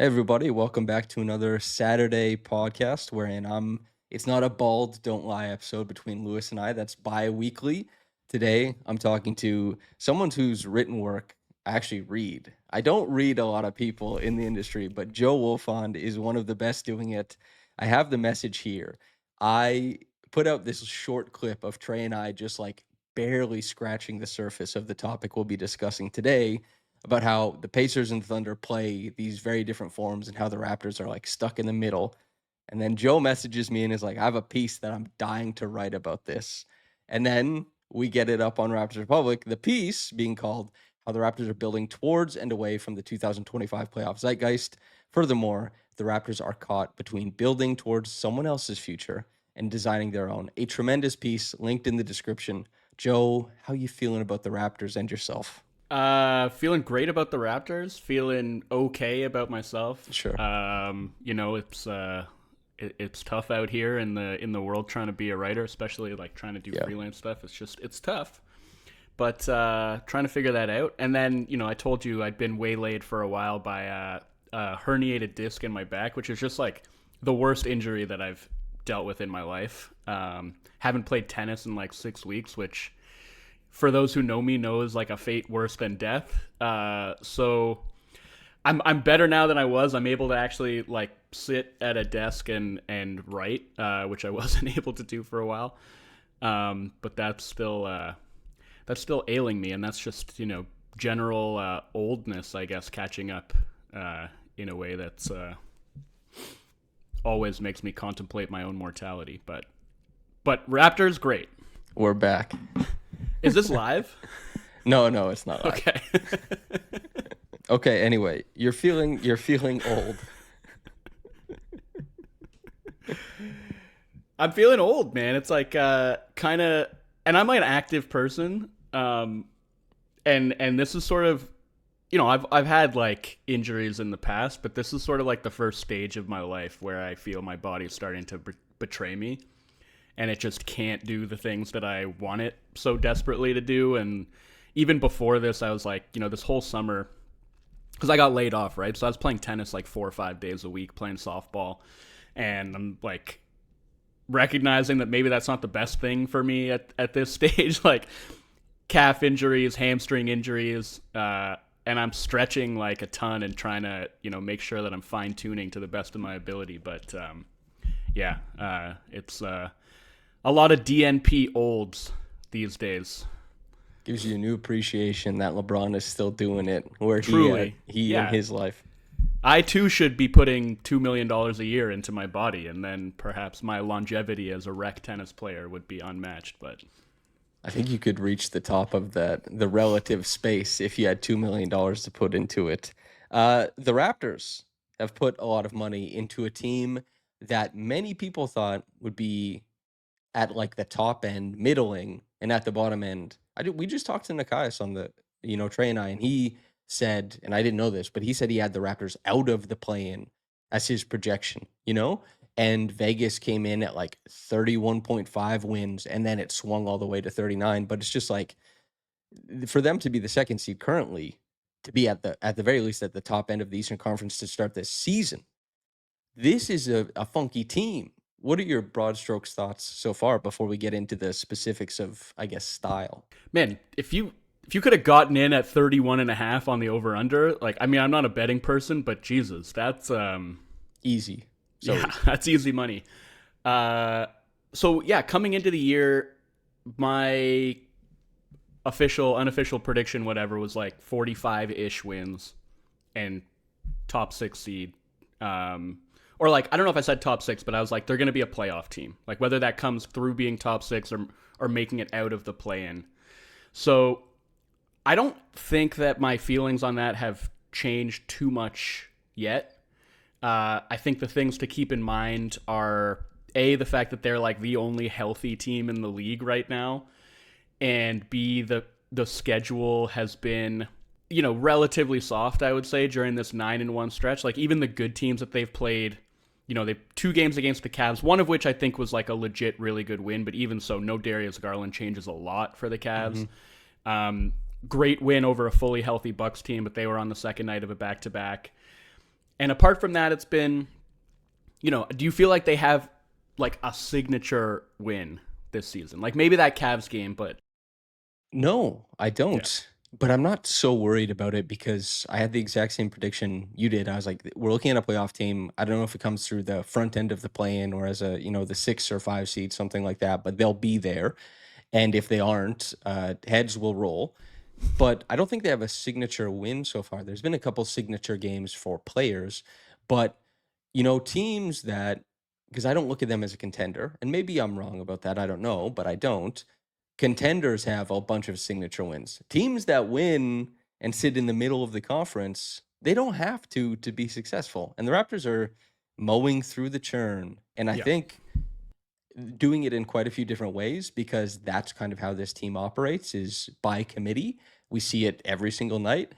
Hey everybody, welcome back to another Saturday podcast wherein it's not a bald don't lie episode between Lewis and I, that's bi-weekly. Today I'm talking to someone whose written work I actually read. I don't read a lot of people in the industry, but Joe Wolfond is one of the best doing it. I have the message here. I put out this short clip of Trey and I just like barely scratching the surface of the topic we'll be discussing today about how the Pacers and Thunder play these very different forms and how the Raptors are like stuck in the middle. And then Joe messages me and is like, I have a piece that I'm dying to write about this. And then we get it up on Raptors Republic, the piece being called How the Raptors Are Building Towards and Away from the 2025 Playoff Zeitgeist. Furthermore, the Raptors are caught between building towards someone else's future and designing their own. A tremendous piece linked in the description. Joe, how you feeling about the Raptors and yourself? Feeling great about the Raptors. Feeling okay about myself. Sure. It's tough out here in the world trying to be a writer, especially like trying to do Yeah. freelance stuff. It's tough, but trying to figure that out. And then I told you I'd been waylaid for a while by a herniated disc in my back, which is just like the worst injury that I've dealt with in my life. Haven't played tennis in like 6 weeks, which for those who know me knows like a fate worse than death. So I'm better now than I was. I'm able to actually like sit at a desk and write, which I wasn't able to do for a while. But that's still ailing me, and that's just general oldness, I guess, catching up in a way that's always makes me contemplate my own mortality. But Raptors, great. We're back. Is this live? No, it's not live. Okay. Okay, anyway, you're feeling old. I'm feeling old, man. It's like kind of, and I'm like an active person, and this is sort of, I've had like injuries in the past, but this is sort of like the first stage of my life where I feel my body is starting to betray me, and it just can't do the things that I want it so desperately to do. And even before this, I was like, this whole summer, because I got laid off, right? So I was playing tennis like 4 or 5 days a week, playing softball, and I'm like recognizing that maybe that's not the best thing for me at this stage, like calf injuries, hamstring injuries, and I'm stretching like a ton and trying to, make sure that I'm fine tuning to the best of my ability. But it's a lot of DNP olds these days. Gives you a new appreciation that LeBron is still doing it where Truly, he in yeah. his life. I too should be putting $2 million a year into my body, and then perhaps my longevity as a rec tennis player would be unmatched. But I think you could reach the top of the relative space if you had $2 million to put into it. The Raptors have put a lot of money into a team that many people thought would be at like the top end, middling, and at the bottom end. We just talked to Nikias on the Trey and I, and he said, and I didn't know this, but he said he had the Raptors out of the play-in as his projection, and Vegas came in at like 31.5 wins, and then it swung all the way to 39. But it's just like for them to be the second seed currently, to be at the very least at the top end of the Eastern Conference to start this season, this is a funky team. What are your broad strokes thoughts so far before we get into the specifics of, I guess, style? man, if you could have gotten in at 31.5 on the over under, like, I mean, I'm not a betting person, but Jesus, that's Easy. So yeah, easy. that's easy money. So yeah, coming into the year, my unofficial prediction, whatever, was like 45-ish wins and top six seed. Or like, I don't know if I said top six, but I was like, they're going to be a playoff team. Like whether that comes through being top six or making it out of the play-in. So I don't think that my feelings on that have changed too much yet. I think the things to keep in mind are A, the fact that they're like the only healthy team in the league right now, and B, the schedule has been, relatively soft, I would say, during this 9-1 stretch. Like even the good teams that they've played, they 2 games against the Cavs, one of which I think was like a legit really good win, but even so, no Darius Garland changes a lot for the Cavs. Great win over a fully healthy Bucks team, but they were on the second night of a back-to-back. And apart from that, it's been, do you feel like they have like a signature win this season? Like maybe that Cavs game, but No, I yeah. don't. But I'm not so worried about it because I had the exact same prediction you did. I was like, we're looking at a playoff team. I don't know if it comes through the front end of the play-in or as a, the 6 or 5 seed, something like that, but they'll be there. And if they aren't, heads will roll. But I don't think they have a signature win so far. There's been a couple signature games for players, but teams that, because I don't look at them as a contender, and maybe I'm wrong about that. I don't know, but I don't. Contenders have a bunch of signature wins. Teams that win and sit in the middle of the conference, they don't have to be successful. And the Raptors are mowing through the churn. And I Yeah. think doing it in quite a few different ways because that's kind of how this team operates is by committee. We see it every single night.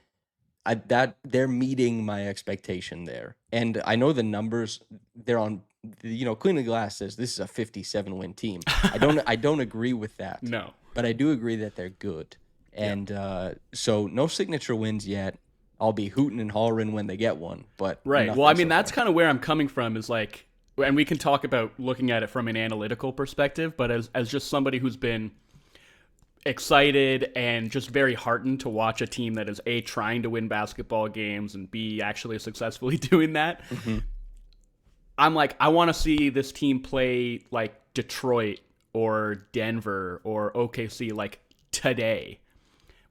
That they're meeting my expectation there. And I know the numbers they're on Cleaning Glass says this is a 57 win team. I don't agree with that. No. But I do agree that they're good. Yeah. And so no signature wins yet. I'll be hooting and hollering when they get one, but Right. nothing Well, I mean, so that's far. kind of where I'm coming from is like, and we can talk about looking at it from an analytical perspective, but as just somebody who's been excited and just very heartened to watch a team that is A, trying to win basketball games and B, actually successfully doing that, Mhm. I'm like, I want to see this team play like Detroit or Denver or OKC like today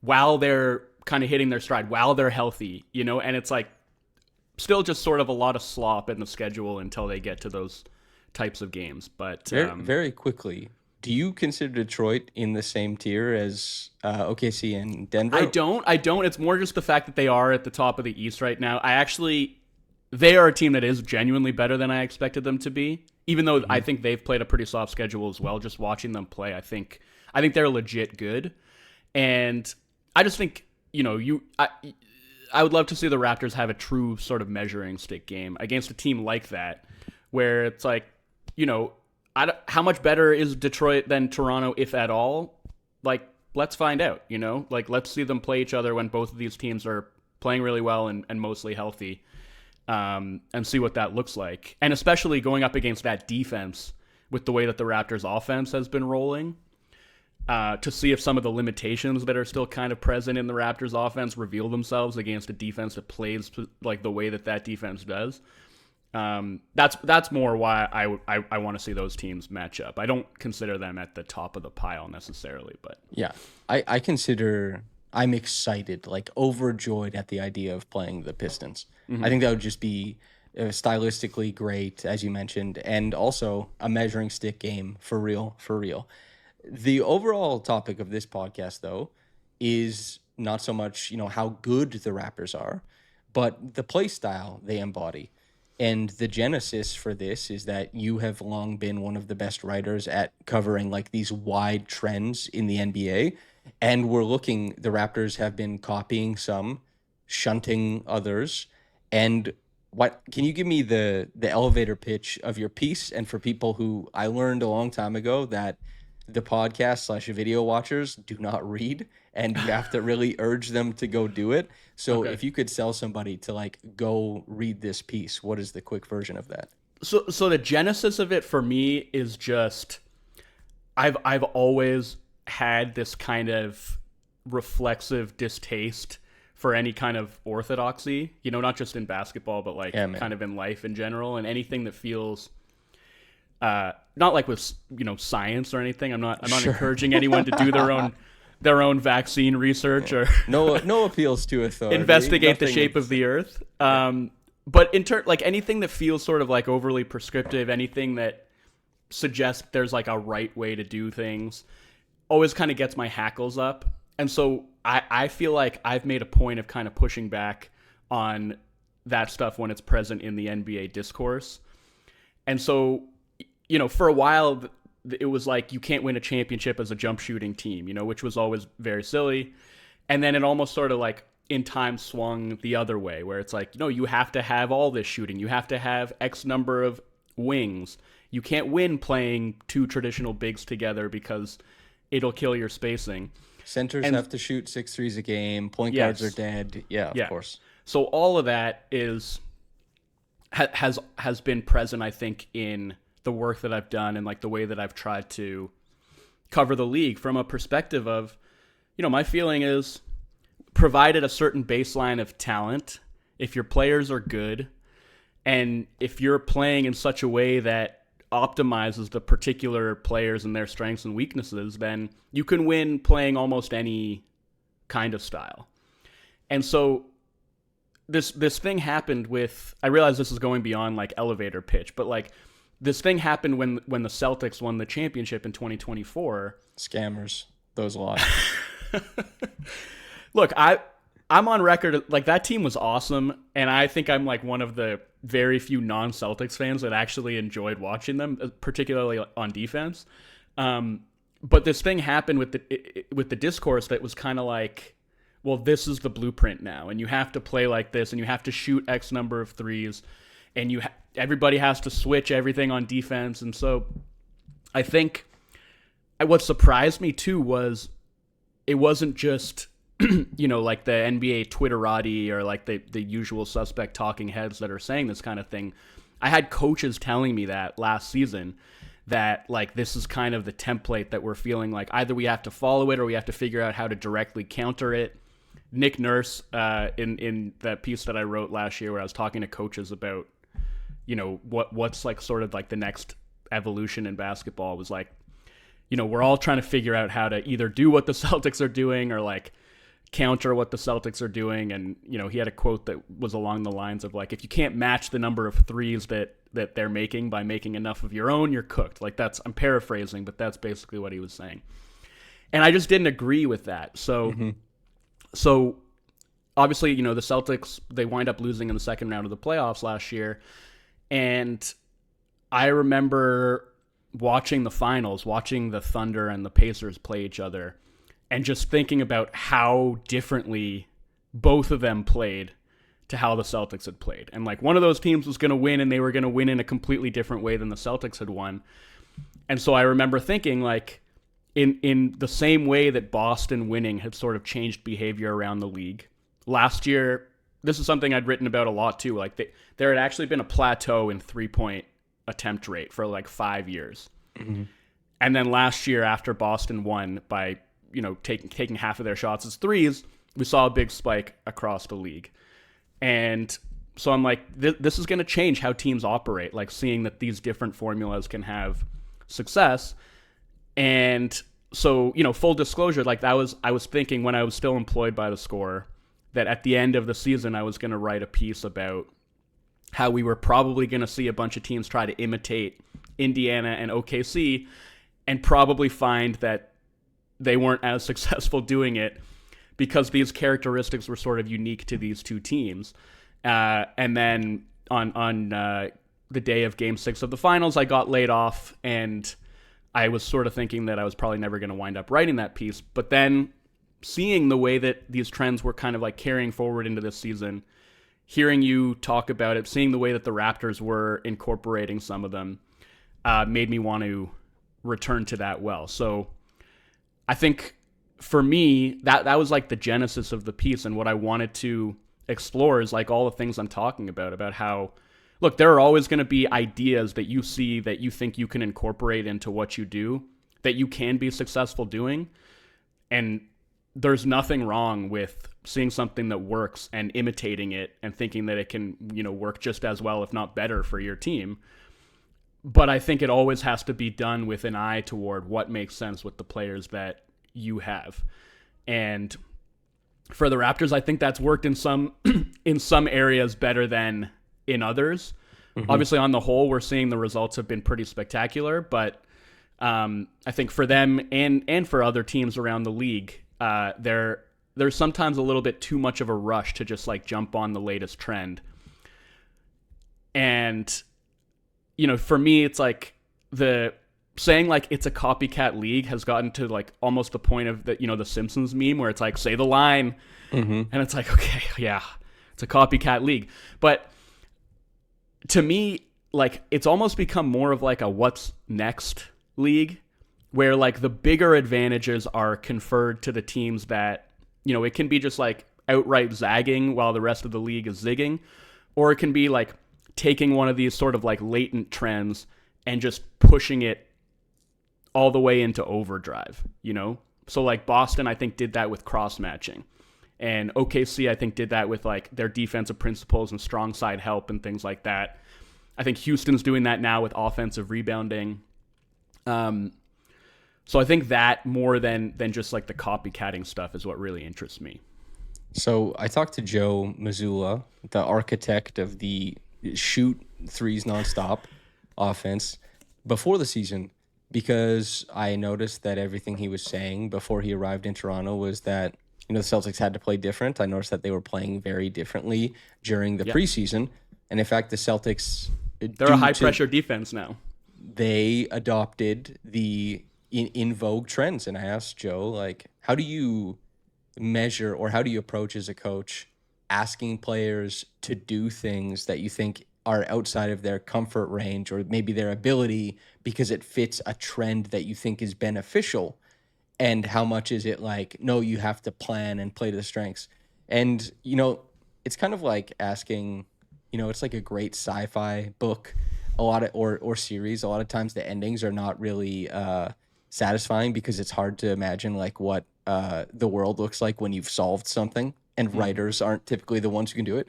while they're kind of hitting their stride, while they're healthy, and it's like still just sort of a lot of slop in the schedule until they get to those types of games. But Very quickly, do you consider Detroit in the same tier as OKC and Denver? I don't. It's more just the fact that they are at the top of the East right now. They are a team that is genuinely better than I expected them to be. Even though I think they've played a pretty soft schedule as well. Just watching them play, I think they're legit good. And I just think I would love to see the Raptors have a true sort of measuring stick game against a team like that, where it's like, how much better is Detroit than Toronto, if at all? Like, let's find out, Like, let's see them play each other when both of these teams are playing really well and mostly healthy, and see what that looks like. And especially going up against that defense with the way that the Raptors' offense has been rolling, to see if some of the limitations that are still kind of present in the Raptors' offense reveal themselves against a defense that plays like the way that defense does. That's more why I want to see those teams match up. I don't consider them at the top of the pile necessarily, but Yeah, I'm excited, like overjoyed at the idea of playing the Pistons. I think that would just be stylistically great, as you mentioned, and also a measuring stick game for real, for real. The overall topic of this podcast, though, is not so much, how good the Raptors are, but the play style they embody. And the genesis for this is that you have long been one of the best writers at covering like these wide trends in the NBA. And the Raptors have been copying some, shunting others. And what can you give me the elevator pitch of your piece? And for people who I learned a long time ago that the podcast/video watchers do not read and you have to really urge them to go do it. So okay. if you could sell somebody to like go read this piece, what is the quick version of that? So the genesis of it for me is just I've always had this kind of reflexive distaste for any kind of orthodoxy, not just in basketball, but like kind of in life in general, and anything that feels not like with science or anything. I'm not Sure. encouraging anyone to do their own vaccine research or No appeals to authority. investigate the Nothing shape that's- of the earth. But in turn, like anything that feels sort of like overly prescriptive, anything that suggests there's like a right way to do things, always kind of gets my hackles up. And so I feel like I've made a point of kind of pushing back on that stuff when it's present in the NBA discourse. And so, for a while, it was like you can't win a championship as a jump shooting team, which was always very silly. And then it almost sort of like in time swung the other way where it's like, you have to have all this shooting. You have to have X number of wings. You can't win playing two traditional bigs together because it'll kill your spacing. Centers have to shoot 6 threes a game. Point guards are dead. Yeah, of course. So all of that is has been present, I think, in the work that I've done and like the way that I've tried to cover the league from a perspective of, my feeling is, provided a certain baseline of talent, if your players are good, and if you're playing in such a way that optimizes the particular players and their strengths and weaknesses, then you can win playing almost any kind of style. And so this thing happened with, I realize this is going beyond like elevator pitch, but like this thing happened when the Celtics won the championship in 2024. Scammers, those a lot. Look, I'm on record, like that team was awesome, and I think I'm like one of the very few non-Celtics fans that actually enjoyed watching them, particularly on defense. But this thing happened with the discourse that was kind of like, well, this is the blueprint now, and you have to play like this, and you have to shoot X number of threes, and everybody has to switch everything on defense. And so I think what surprised me too was it wasn't just like the NBA Twitterati or like the usual suspect talking heads that are saying this kind of thing. I had coaches telling me that last season, that like this is kind of the template that we're feeling like either we have to follow it or we have to figure out how to directly counter it. Nick Nurse, in that piece that I wrote last year where I was talking to coaches about, what's like sort of like the next evolution in basketball, was like, we're all trying to figure out how to either do what the Celtics are doing or like counter what the Celtics are doing. And, he had a quote that was along the lines of like, if you can't match the number of threes that they're making by making enough of your own, you're cooked. Like I'm paraphrasing, but that's basically what he was saying. And I just didn't agree with that. So obviously, the Celtics, they wind up losing in the second round of the playoffs last year. And I remember watching the finals, watching the Thunder and the Pacers play each other, and just thinking about how differently both of them played to how the Celtics had played. And like one of those teams was going to win, and they were going to win in a completely different way than the Celtics had won. And so I remember thinking like, in the same way that Boston winning had sort of changed behavior around the league. Last year, this is something I'd written about a lot too. Like there had actually been a plateau in 3-point attempt rate for like 5 years. Mm-hmm. And then last year, after Boston won by, taking half of their shots as threes, we saw a big spike across the league. And so I'm like, this is going to change how teams operate, like seeing that these different formulas can have success. And so, full disclosure, like I was thinking when I was still employed by the Score that at the end of the season, I was going to write a piece about how we were probably going to see a bunch of teams try to imitate Indiana and OKC and probably find that they weren't as successful doing it because these characteristics were sort of unique to these two teams. And then on the day of Game 6 of the finals, I got laid off, and I was sort of thinking that I was probably never going to wind up writing that piece. But then seeing the way that these trends were kind of like carrying forward into this season, hearing you talk about it, seeing the way that the Raptors were incorporating some of them, made me want to return to that well. So I think for me, that was like the genesis of the piece, and what I wanted to explore is like all the things I'm talking about how, look, there are always going to be ideas that you see that you think you can incorporate into what you do, that you can be successful doing. And there's nothing wrong with seeing something that works and imitating it and thinking that it can, work just as well, if not better, for your team. But I think it always has to be done with an eye toward what makes sense with the players that you have. And for the Raptors, I think that's worked in some areas better than in others. Mm-hmm. Obviously, on the whole, we're seeing the results have been pretty spectacular, but I think for them and for other teams around the league, there's sometimes a little bit too much of a rush to just like jump on the latest trend. And, for me, it's like the saying like it's a copycat league has gotten to like almost the point of the Simpsons meme where it's like, say the line. Mm-hmm. And it's like, okay, yeah, it's a copycat league. But to me, like it's almost become more of like a what's next league, where like the bigger advantages are conferred to the teams that, it can be just like outright zagging while the rest of the league is zigging, or it can be like taking one of these sort of like latent trends and just pushing it all the way into overdrive, you know? So like Boston, I think, did that with cross matching. And OKC, I think, did that with like their defensive principles and strong side help and things like that. I think Houston's doing that now with offensive rebounding. So I think that more than just like the copycatting stuff is what really interests me. So I talked to Joe Mazzulla, the architect of the shoot threes nonstop offense, before the season, because I noticed that everything he was saying before he arrived in Toronto was that, the Celtics had to play different. I noticed that they were playing very differently during the preseason. And in fact, the Celtics, they're a high pressure defense now. They adopted the in vogue trends. And I asked Joe, like, how do you measure, or how do you approach as a coach asking players to do things that you think are outside of their comfort range or maybe their ability because it fits a trend that you think is beneficial? And how much is it like, no, you have to plan and play to the strengths? And, it's kind of like asking, it's like a great sci-fi book, a lot of, or series. A lot of times the endings are not really satisfying because it's hard to imagine like what the world looks like when you've solved something. And writers aren't typically the ones who can do it.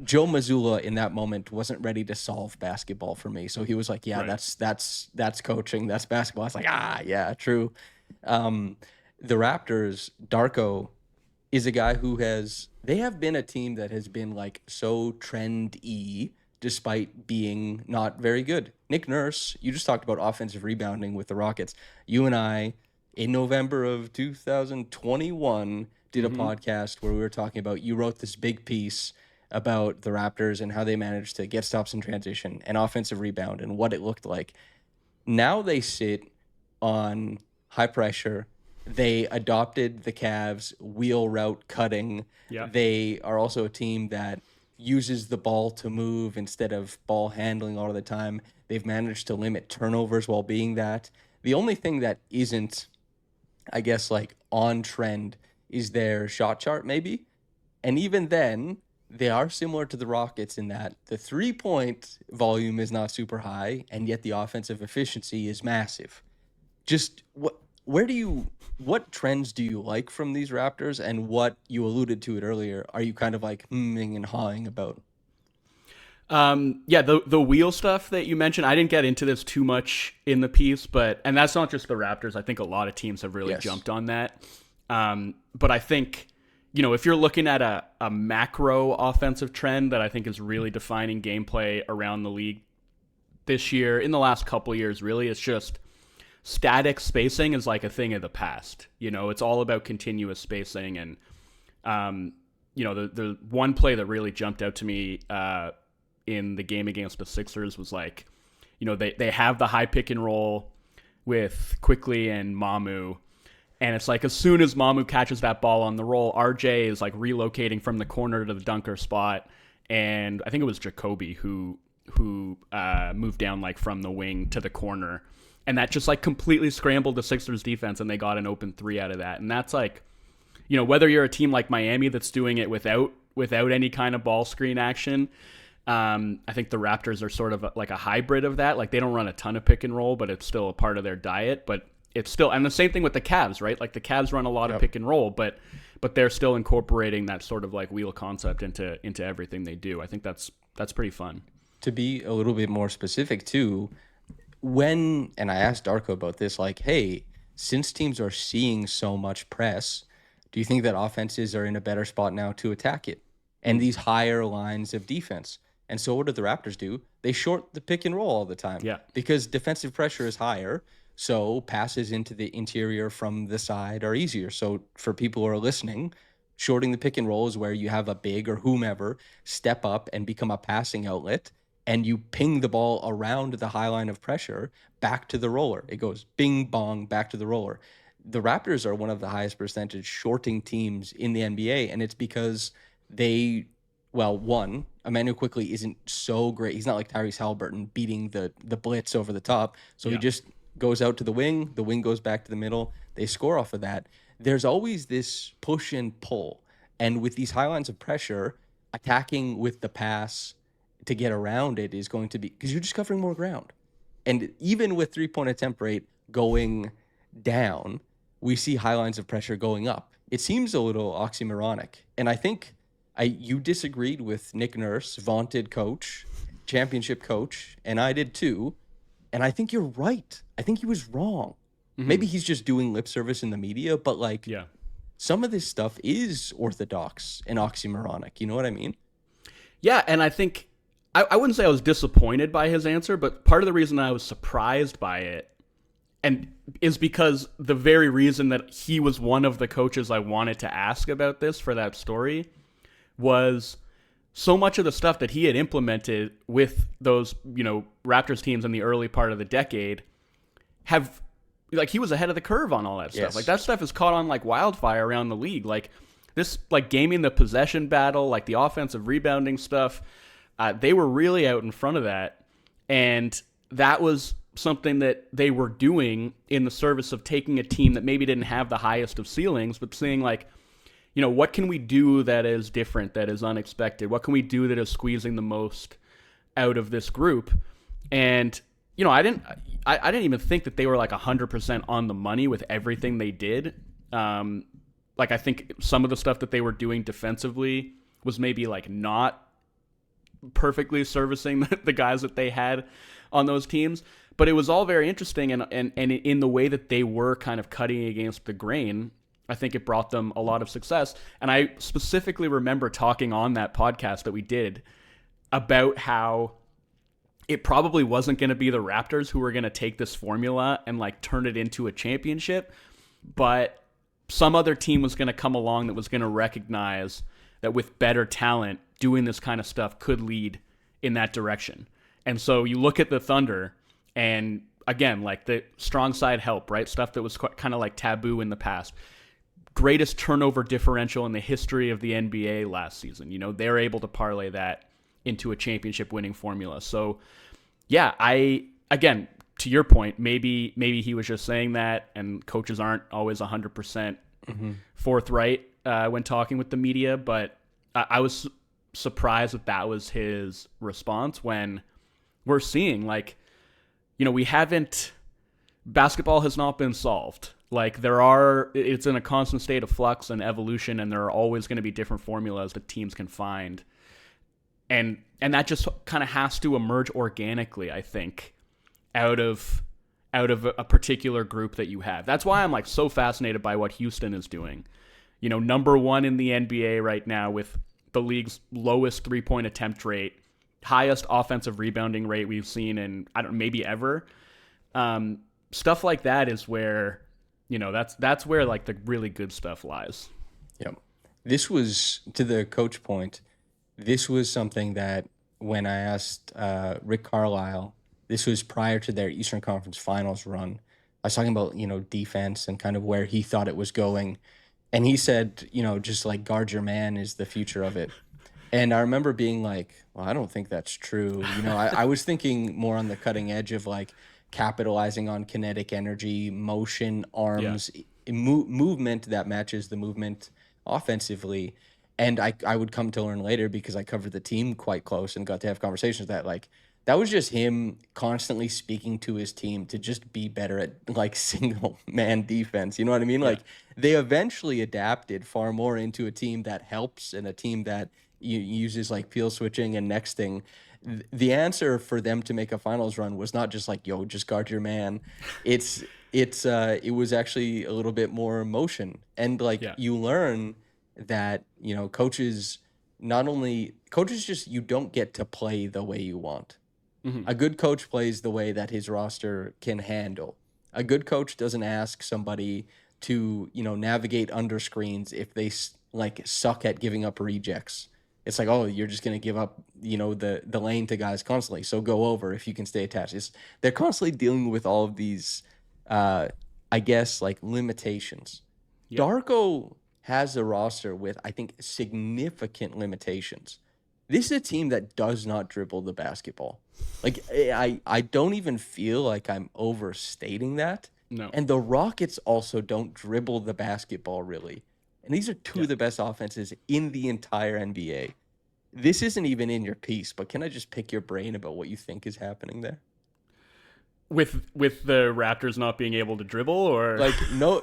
Joe Mazzulla in that moment wasn't ready to solve basketball for me. So he was like, yeah, right. that's coaching. That's basketball. I was like, yeah, true. The Raptors, Darko is a guy who they have been a team that has been like so trendy despite being not very good. Nick Nurse, you just talked about offensive rebounding with the Rockets. You and I, in November of 2021, did a podcast where we were talking about, you wrote this big piece about the Raptors and how they managed to get stops in transition and offensive rebound and what it looked like. Now they sit on high pressure. They adopted the Cavs wheel route cutting. Yeah. They are also a team that uses the ball to move instead of ball handling all of the time. They've managed to limit turnovers while being that. The only thing that isn't, I guess, like on trend is their shot chart maybe. And even then, they are similar to the Rockets in that the 3-point volume is not super high, and yet the offensive efficiency is massive. Just what trends do you like from these Raptors, and what, you alluded to it earlier, are you kind of like hemming and hawing about? The wheel stuff that you mentioned, I didn't get into this too much in the piece, and that's not just the Raptors. I think a lot of teams have really jumped on that. But I think, if you're looking at a macro offensive trend that I think is really defining gameplay around the league this year, in the last couple of years, really, it's just static spacing is like a thing of the past. It's all about continuous spacing. And, the one play that really jumped out to me in the game against the Sixers was like, they have the high pick and roll with Quickly and Mamu. And it's like, as soon as Mamu catches that ball on the roll, RJ is like relocating from the corner to the dunker spot. And I think it was Jacoby who moved down like from the wing to the corner. And that just like completely scrambled the Sixers defense, and they got an open 3 out of that. And that's like, whether you're a team like Miami that's doing it without any kind of ball screen action, I think the Raptors are sort of like a hybrid of that. Like, they don't run a ton of pick and roll, but it's still a part of their diet. But it's still, and the same thing with the Cavs, right? Like, the Cavs run a lot of pick and roll, but they're still incorporating that sort of like wheel concept into everything they do. I think that's pretty fun. To be a little bit more specific too, and I asked Darko about this, like, hey, since teams are seeing so much press, do you think that offenses are in a better spot now to attack it and these higher lines of defense? And so what do the Raptors do? They short the pick and roll all the time. Yeah. Because defensive pressure is higher, so passes into the interior from the side are easier. So for people who are listening, shorting the pick and roll is where you have a big or whomever step up and become a passing outlet, and you ping the ball around the high line of pressure back to the roller. It goes bing, bong, back to the roller. The Raptors are one of the highest percentage shorting teams in the NBA, and it's because one, Emmanuel Quickley isn't so great. He's not like Tyrese Halliburton beating the blitz over the top. So he just goes out to the wing goes back to the middle. They score off of that. There's always this push and pull. And with these high lines of pressure, attacking with the pass to get around it is going to be because you're just covering more ground. And even with 3-point attempt rate going down, we see high lines of pressure going up. It seems a little oxymoronic. And I think you disagreed with Nick Nurse, vaunted coach, championship coach, and I did too. And I think you're right. I think he was wrong. Maybe he's just doing lip service in the media, but like Yeah. some of this stuff is orthodox and oxymoronic. You know what I mean? Yeah, and I think I wouldn't say I was disappointed by his answer, but part of the reason I was surprised by it and is because the very reason that he was one of the coaches I wanted to ask about this for that story was so much of the stuff that he had implemented with those, Raptors teams in the early part of the decade have, like, he was ahead of the curve on all that stuff. Yes. Like, that stuff is caught on like wildfire around the league. Like this, like gaming the possession battle, like the offensive rebounding stuff, they were really out in front of that. And that was something that they were doing in the service of taking a team that maybe didn't have the highest of ceilings, but saying like, what can we do that is different, that is unexpected? What can we do that is squeezing the most out of this group? And, I didn't even think that they were like 100% on the money with everything they did. Like I think some of the stuff that they were doing defensively was maybe like not perfectly servicing the guys that they had on those teams, but it was all very interesting, and in the way that they were kind of cutting against the grain, I think it brought them a lot of success. And I specifically remember talking on that podcast that we did about how it probably wasn't going to be the Raptors who were going to take this formula and like turn it into a championship, but some other team was going to come along that was going to recognize that with better talent, doing this kind of stuff could lead in that direction. And so you look at the Thunder, and again, like the strong side help, right? Stuff that was kind of like taboo in the past. Greatest turnover differential in the history of the NBA last season. They're able to parlay that into a championship winning formula. So yeah, again, to your point, maybe he was just saying that, and coaches aren't always 100% forthright when talking with the media, but I was surprised that was his response when we're seeing basketball has not been solved. Like it's in a constant state of flux and evolution, and there are always going to be different formulas that teams can find. And that just kind of has to emerge organically, I think, out of a particular group that you have. That's why I'm like so fascinated by what Houston is doing. Number one in the NBA right now with the league's lowest 3-point attempt rate, highest offensive rebounding rate we've seen in maybe ever. Stuff like that is where that's where like the really good stuff lies. Yep. This was, to the coach point, this was something that when I asked Rick Carlisle, this was prior to their Eastern Conference Finals run. I was talking about, defense and kind of where he thought it was going. And he said, just like guard your man is the future of it. And I remember being like, well, I don't think that's true. I was thinking more on the cutting edge of like capitalizing on kinetic energy, motion, arms, movement that matches the movement offensively. And I would come to learn later, because I covered the team quite close and got to have conversations that was just him constantly speaking to his team to just be better at like single man defense. You know what I mean? Yeah. Like they eventually adapted far more into a team that helps and a team that uses like peel switching and nexting. The answer for them to make a finals run was not just like, yo, just guard your man. It was actually a little bit more motion. And like you learn that, coaches just, you don't get to play the way you want. A good coach plays the way that his roster can handle. A good coach doesn't ask somebody to, navigate under screens if they like suck at giving up rejects. It's like, oh, you're just going to give up, the lane to guys constantly. So go over if you can stay attached. They're constantly dealing with all of these, I guess, like limitations. Yep. Darko has a roster with, I think, significant limitations. This is a team that does not dribble the basketball. Like, I don't even feel like I'm overstating that. No. And the Rockets also don't dribble the basketball, really. And these are two of the best offenses in the entire NBA. this isn't even in your piece, but can I just pick your brain about what you think is happening there? With the Raptors not being able to dribble, or No,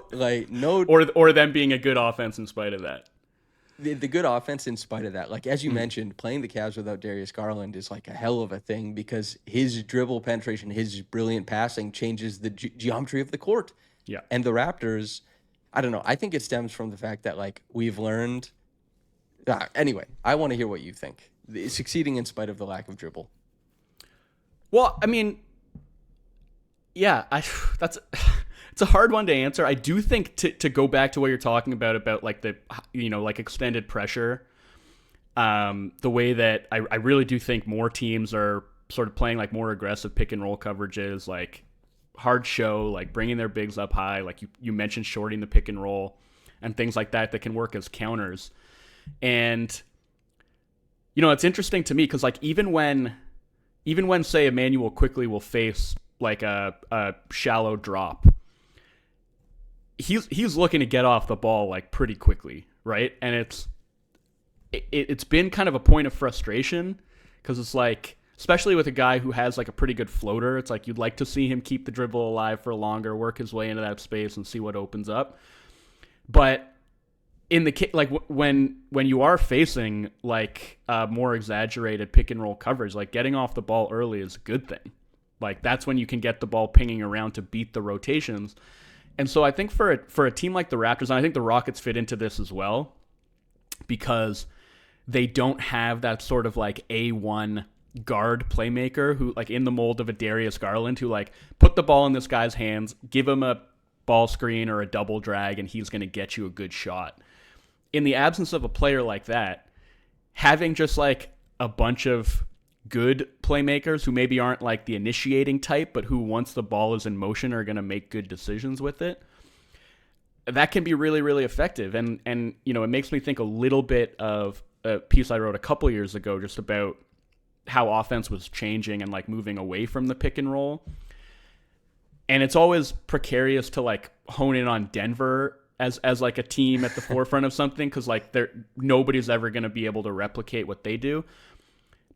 or them being a good offense in spite of that. the good offense in spite of that. Like, as you mentioned, playing the Cavs without Darius Garland is like a hell of a thing because his dribble penetration, his brilliant passing changes the geometry of the court. Yeah. And the Raptors, I don't know. I think it stems from the fact that like we've learned. Anyway, I want to hear what you think. Succeeding in spite of the lack of dribble. Well, I mean, yeah, that's it's a hard one to answer. I do think to go back to what you're talking about like the like extended pressure, the way that I really do think more teams are sort of playing like more aggressive pick and roll coverages, like hard show, like bringing their bigs up high, like you mentioned shorting the pick and roll and things like that can work as counters. And it's interesting to me because like even when say Emmanuel quickly will face like a shallow drop, he's looking to get off the ball like pretty quickly, right? And it's been kind of a point of frustration because it's like, especially with a guy who has like a pretty good floater, it's like you'd like to see him keep the dribble alive for longer, work his way into that space and see what opens up. But in the like when you are facing like more exaggerated pick and roll coverage, like getting off the ball early is a good thing. Like that's when you can get the ball pinging around to beat the rotations. And so I think for a team like the Raptors, and I think the Rockets fit into this as well, because they don't have that sort of like A1 guard playmaker who like in the mold of a Darius Garland who like put the ball in this guy's hands, give him a ball screen or a double drag, and he's going to get you a good shot. In the absence of a player like that, having just like a bunch of good playmakers who maybe aren't like the initiating type, but who once the ball is in motion are going to make good decisions with it, that can be really, really effective. And it makes me think a little bit of a piece I wrote a couple years ago just about how offense was changing and like moving away from the pick and roll. And it's always precarious to like hone in on Denver as like a team at the forefront of something, because like nobody's ever going to be able to replicate what they do.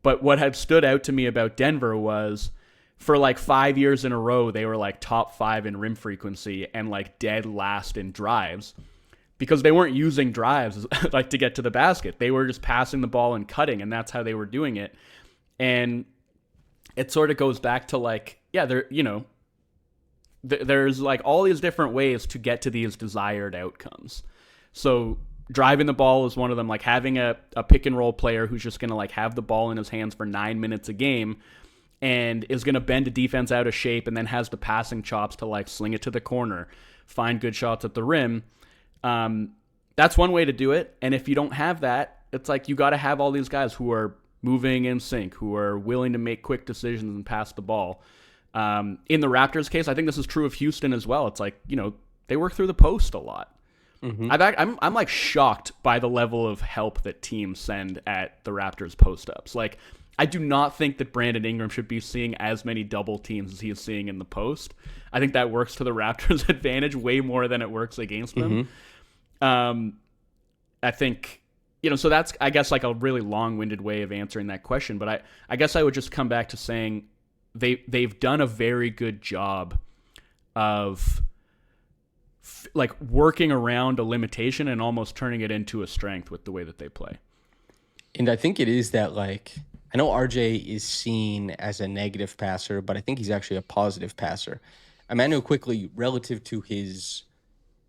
But what had stood out to me about Denver was for like 5 years in a row, they were like top 5 in rim frequency and like dead last in drives, because they weren't using drives like to get to the basket. They were just passing the ball and cutting, and that's how they were doing it. And it sort of goes back to like, yeah, there's like all these different ways to get to these desired outcomes. So driving the ball is one of them, like having a pick and roll player who's just going to like have the ball in his hands for 9 minutes a game and is going to bend a defense out of shape and then has the passing chops to like sling it to the corner, find good shots at the rim. That's one way to do it. And if you don't have that, it's like you got to have all these guys who are moving in sync, who are willing to make quick decisions and pass the ball. In the Raptors case, I think this is true of Houston as well. It's like, they work through the post a lot. Mm-hmm. I'm like shocked by the level of help that teams send at the Raptors post-ups. Like, I do not think that Brandon Ingram should be seeing as many double teams as he is seeing in the post. I think that works to the Raptors' advantage way more than it works against them. Mm-hmm. I think, so that's, I guess, like a really long-winded way of answering that question. But I guess I would just come back to saying they've done a very good job of like working around a limitation and almost turning it into a strength with the way that they play. And I think it is that, like, I know RJ is seen as a negative passer, but I think he's actually a positive passer. Emmanuel quickly, relative to his,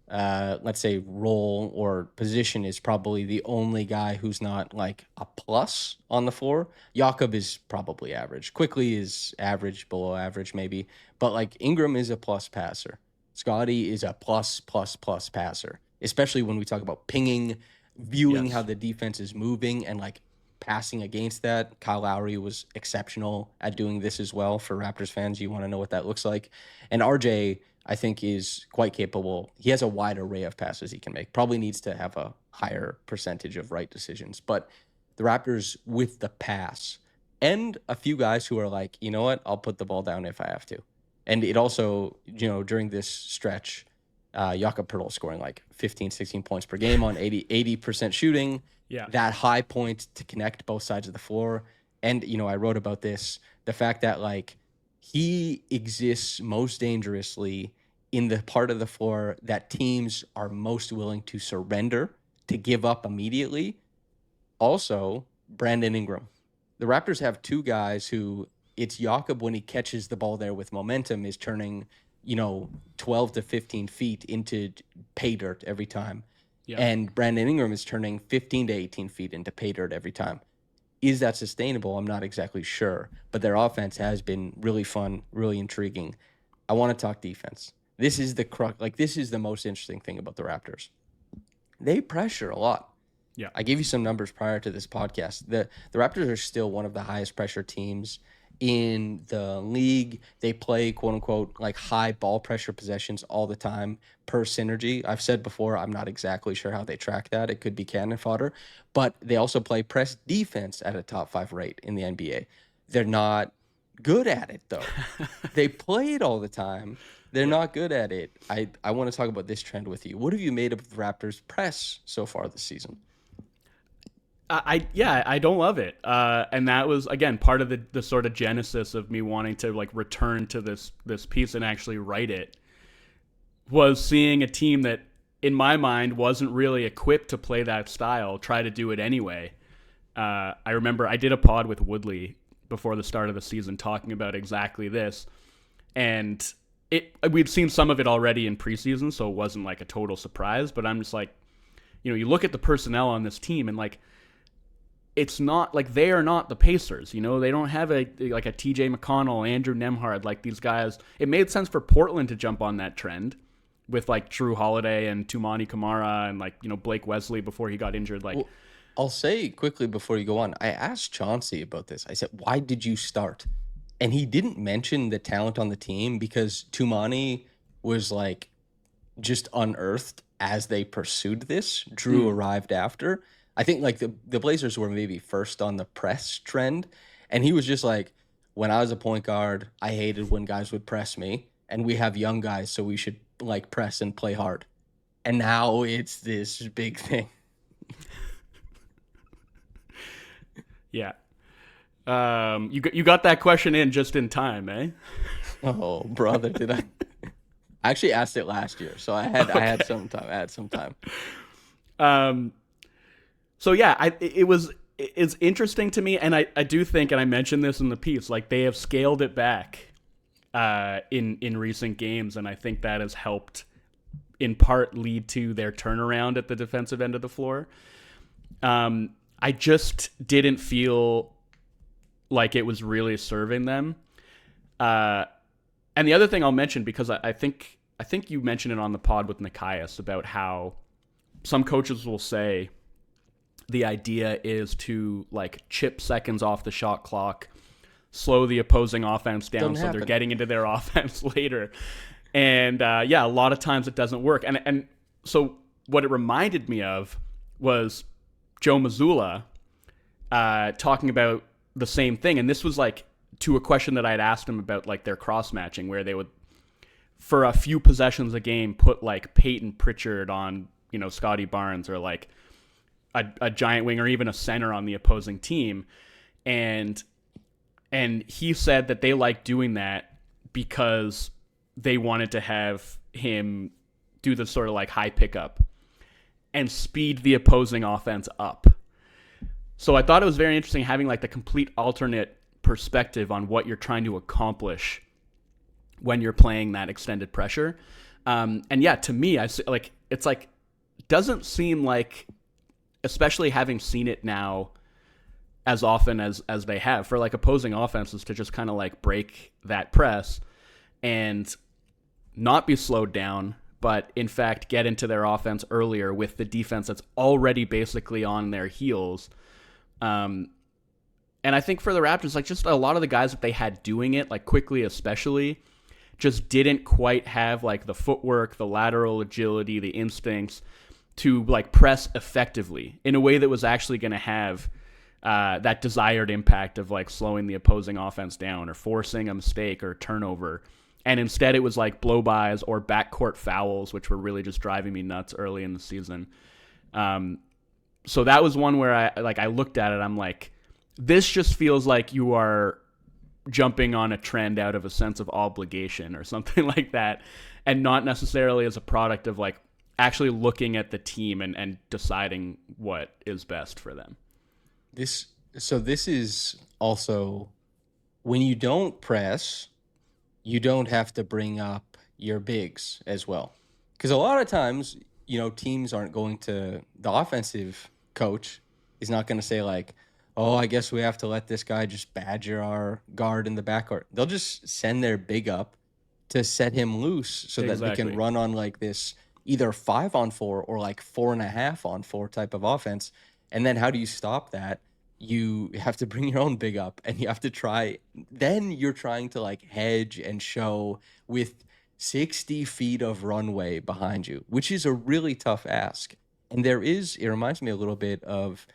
let's say, role or position, is probably the only guy who's not like a plus on the floor. Jakob is probably average. Quickly is average, below average maybe. But like Ingram is a plus passer. Scotty is a plus passer, especially when we talk about pinging, viewing how the defense is moving and like passing against that. Kyle Lowry was exceptional at doing this as well. For Raptors fans, you want to know what that looks like. And RJ, I think, is quite capable. He has a wide array of passes he can make. Probably needs to have a higher percentage of right decisions. But the Raptors with the pass and a few guys who are like, you know what, I'll put the ball down if I have to. And it also, during this stretch, Jakob Poeltl scoring like 15, 16 points per game on 80% shooting. Yeah. that high point to connect both sides of the floor. And, I wrote about this, the fact that like he exists most dangerously in the part of the floor that teams are most willing to surrender, to give up immediately. Also, Brandon Ingram. The Raptors have two guys who it's Jakob when he catches the ball there with momentum is turning, 12 to 15 feet into pay dirt every time. Yeah. And Brandon Ingram is turning 15 to 18 feet into pay dirt every time. Is that sustainable? I'm not exactly sure, but their offense has been really fun, really intriguing. I want to talk defense. This is the crux. Like, this is the most interesting thing about the Raptors. They pressure a lot. Yeah. I gave you some numbers prior to this podcast. The Raptors are still one of the highest pressure teams in the league. They play quote unquote like high ball pressure possessions all the time per synergy. I've said before, I'm not exactly sure how they track that. It could be cannon fodder, but they also play press defense at a top 5 rate in the NBA. They're not good at it though. They play it all the time. They're not good at it. I want to talk about this trend with you. What have you made of the Raptors press so far this season? I don't love it, and that was again part of the sort of genesis of me wanting to like return to this piece and actually write it. Was seeing a team that, in my mind, wasn't really equipped to play that style try to do it anyway. I remember I did a pod with Woodley before the start of the season talking about exactly this, and we'd seen some of it already in preseason, so it wasn't like a total surprise. But I'm just like, you look at the personnel on this team and like. It's not like they are not the Pacers, they don't have a TJ McConnell, Andrew Nembhard, like these guys. It made sense for Portland to jump on that trend with like Drew Holiday and Tumani Kamara and like, Blake Wesley before he got injured. Like, well, I'll say quickly before you go on, I asked Chauncey about this. I said, why did you start? And he didn't mention the talent on the team because Tumani was like just unearthed as they pursued this. Drew arrived after. I think like the Blazers were maybe first on the press trend. And he was just like, when I was a point guard, I hated when guys would press me. And we have young guys, so we should like press and play hard. And now it's this big thing. Yeah. You got that question in just in time, eh? Oh, brother, did I? I actually asked it last year, so I had some time. So yeah, it's interesting to me, and I do think, and I mentioned this in the piece, like they have scaled it back in recent games, and I think that has helped in part lead to their turnaround at the defensive end of the floor. I just didn't feel like it was really serving them. And the other thing I'll mention, because I think you mentioned it on the pod with Nikias about how some coaches will say the idea is to like chip seconds off the shot clock, slow the opposing offense down so they're getting into their offense later. And a lot of times it doesn't work. And so what it reminded me of was Joe Mazzulla talking about the same thing. And this was like to a question that I'd asked him about like their cross matching, where they would, for a few possessions a game, put like Peyton Pritchard on, Scotty Barnes, or like a giant wing or even a center on the opposing team. And he said that they liked doing that because they wanted to have him do the sort of like high pickup and speed the opposing offense up. So I thought it was very interesting having like the complete alternate perspective on what you're trying to accomplish when you're playing that extended pressure. And yeah, to me, it's like, doesn't seem like, especially having seen it now as often as they have, for like opposing offenses to just kind of like break that press and not be slowed down, but in fact get into their offense earlier with the defense that's already basically on their heels. And I think for the Raptors, like just a lot of the guys that they had doing it, like quickly especially, just didn't quite have like the footwork, the lateral agility, the instincts to like press effectively in a way that was actually going to have that desired impact of like slowing the opposing offense down or forcing a mistake or turnover. And instead it was like blow-bys or backcourt fouls, which were really just driving me nuts early in the season. So that was one where I looked at it. I'm like, this just feels like you are jumping on a trend out of a sense of obligation or something like that, and not necessarily as a product of like actually looking at the team and deciding what is best for them. This is also when you don't press, you don't have to bring up your bigs as well. Because a lot of times, teams aren't going to, the offensive coach is not going to say, like, oh, I guess we have to let this guy just badger our guard in the backcourt. They'll just send their big up to set him loose so that we can Exactly. run on like this either 5-on-4 or like 4.5-on-4 type of offense. And then how do you stop that? You have to bring your own big up and you have to try. Then you're trying to like hedge and show with 60 feet of runway behind you, which is a really tough ask. And it reminds me a little bit of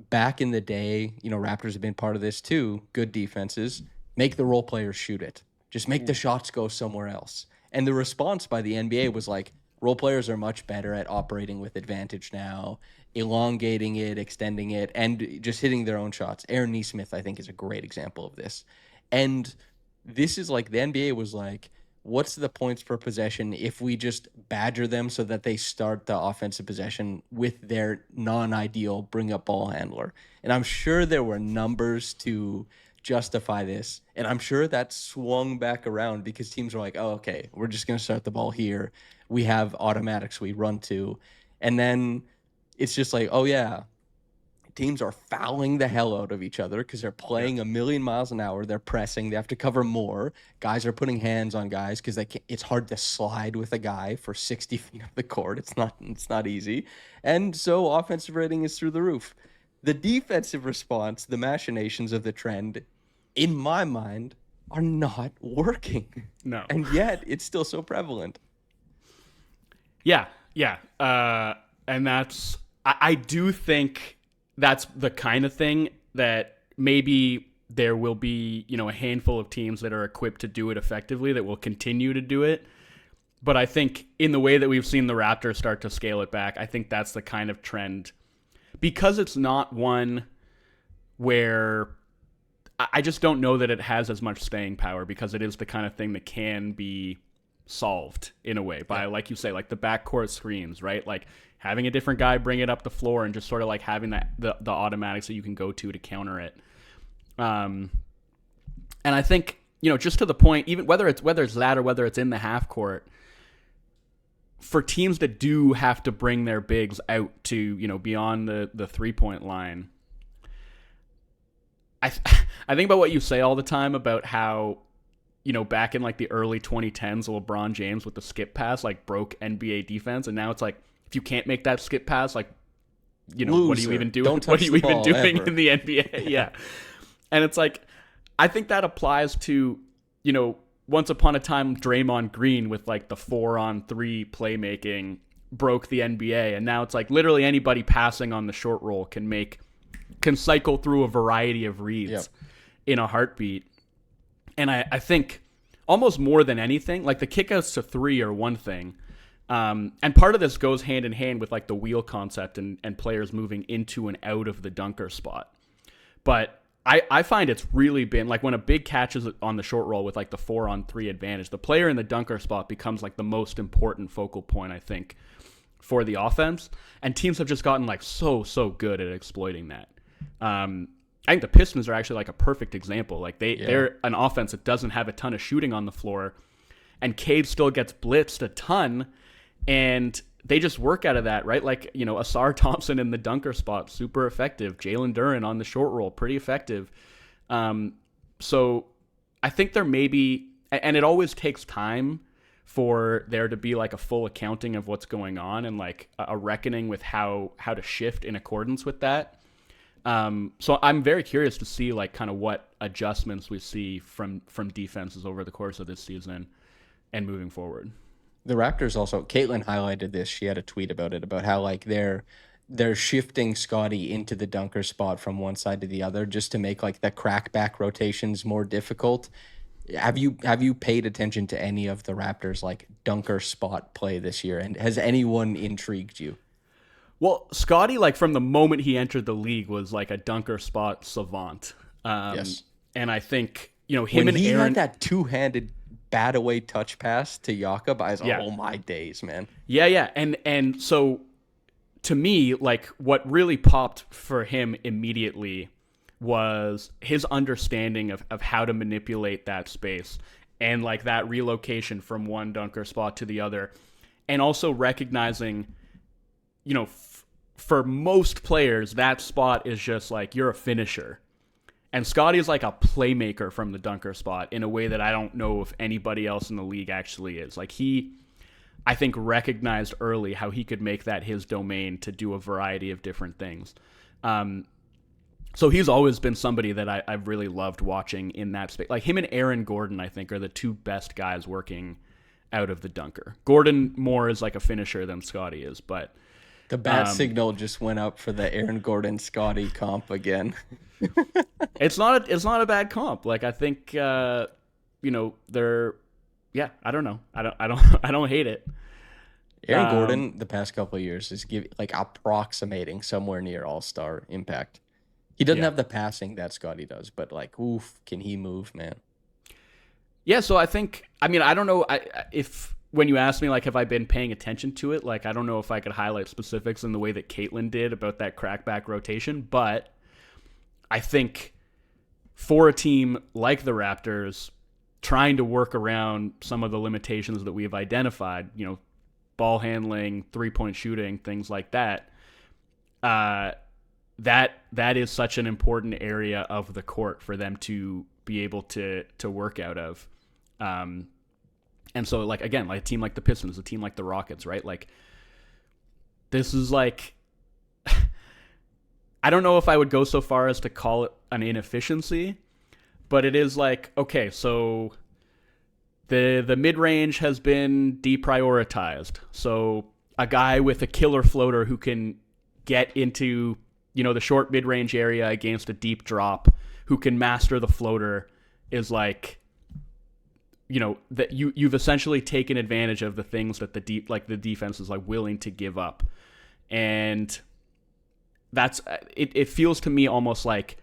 back in the day, Raptors have been part of this too. Good defenses make the role players shoot it. Just make the shots go somewhere else. And the response by the NBA was like, role players are much better at operating with advantage now, elongating it, extending it, and just hitting their own shots. Aaron Nesmith, I think, is a great example of this. And this is like the NBA was like, what's the points per possession if we just badger them so that they start the offensive possession with their non-ideal bring up ball handler? And I'm sure there were numbers to justify this. And I'm sure that swung back around because teams were like, oh, okay, we're just going to start the ball here. We have automatics we run to. And then it's just like, oh, yeah, teams are fouling the hell out of each other because they're playing a million miles an hour. They're pressing. They have to cover more. Guys are putting hands on guys because it's hard to slide with a guy for 60 feet of the court. It's not easy. And so offensive rating is through the roof. The defensive response, the machinations of the trend, in my mind, are not working. No. And yet it's still so prevalent. Yeah. And I do think that's the kind of thing that maybe there will be, a handful of teams that are equipped to do it effectively that will continue to do it. But I think in the way that we've seen the Raptors start to scale it back, I think that's the kind of trend, because it's not one where I just don't know that it has as much staying power, because it is the kind of thing that can be solved in a way by, like you say, like the backcourt screens, right? Like having a different guy bring it up the floor and just sort of like having the automatics that you can go to counter it. And I think, just to the point, even whether it's that or whether it's in the half court, for teams that do have to bring their bigs out to, beyond the 3-point line, I think about what you say all the time about how, back in like the early 2010s, LeBron James with the skip pass like broke NBA defense, and now it's like, if you can't make that skip pass, like, Loser. What are you even doing? Don't touch What are you the even ball doing ever. in the NBA? Yeah. And it's like, I think that applies to, once upon a time, Draymond Green with like the 4-on-3 playmaking broke the NBA. And now it's like literally anybody passing on the short roll can cycle through a variety of reads in a heartbeat. And I think almost more than anything, like the kickouts to 3 are one thing. And part of this goes hand in hand with like the wheel concept and players moving into and out of the dunker spot. But I find it's really been like when a big catches on the short roll with like the 4-on-3 advantage, the player in the dunker spot becomes like the most important focal point, I think, for the offense. And teams have just gotten like so good at exploiting that. I think the Pistons are actually like a perfect example. Like they're an offense that doesn't have a ton of shooting on the floor, and Cade still gets blitzed a ton, and they just work out of that, right? Like, Asar Thompson in the dunker spot, super effective. Jalen Duren on the short roll, pretty effective. So I think there may be, and it always takes time for there to be like a full accounting of what's going on and like a reckoning with how to shift in accordance with that. So I'm very curious to see like kind of what adjustments we see from defenses over the course of this season and moving forward. The Raptors also, Caitlin highlighted this. She had a tweet about it, about how like they're shifting Scotty into the dunker spot from one side to the other just to make like the crackback rotations more difficult. Have you paid attention to any of the Raptors like dunker spot play this year, and has anyone intrigued you? Well, Scotty, like from the moment he entered the league, was like a dunker spot savant. Um, Yes. and I think him When and he had Aaron. that two-handed bat away touch pass to Jakob, I was Yeah, oh my days, man. yeah, and so to me, like what really popped for him immediately was his understanding of how to manipulate that space and like that relocation from one dunker spot to the other, and also recognizing, for most players, that spot is just like you're a finisher. And Scotty is like a playmaker from the dunker spot in a way that I don't know if anybody else in the league actually is. Like I think, recognized early how he could make that his domain to do a variety of different things. So he's always been somebody that I've really loved watching in that space. Like him and Aaron Gordon, I think, are the two best guys working out of the dunker. Gordon more is like a finisher than Scotty is, but The bat signal just went up for the Aaron Gordon Scotty comp again. it's not a bad comp. Like I think they're I don't know. I don't hate it. Aaron Gordon, the past couple of years, is approximating somewhere near All-Star impact. He doesn't have the passing that Scotty does, but like, oof, can he move, man? Yeah, so I think, I mean, I don't know if when you ask me, like, have I been paying attention to it? Like, I don't know if I could highlight specifics in the way that Caitlin did about that crackback rotation, but I think for a team like the Raptors, trying to work around some of the limitations that we've identified, ball handling, 3-point shooting, things like that, that is such an important area of the court for them to be able to work out of. And so, like, again, like a team like the Pistons, a team like the Rockets, right? Like, this is like, I don't know if I would go so far as to call it an inefficiency, but it is like, okay, so the mid-range has been deprioritized. So a guy with a killer floater who can get into, the short mid-range area against a deep drop, who can master the floater, is like, that you've essentially taken advantage of the things that the defense is like willing to give up. And that's it feels to me almost like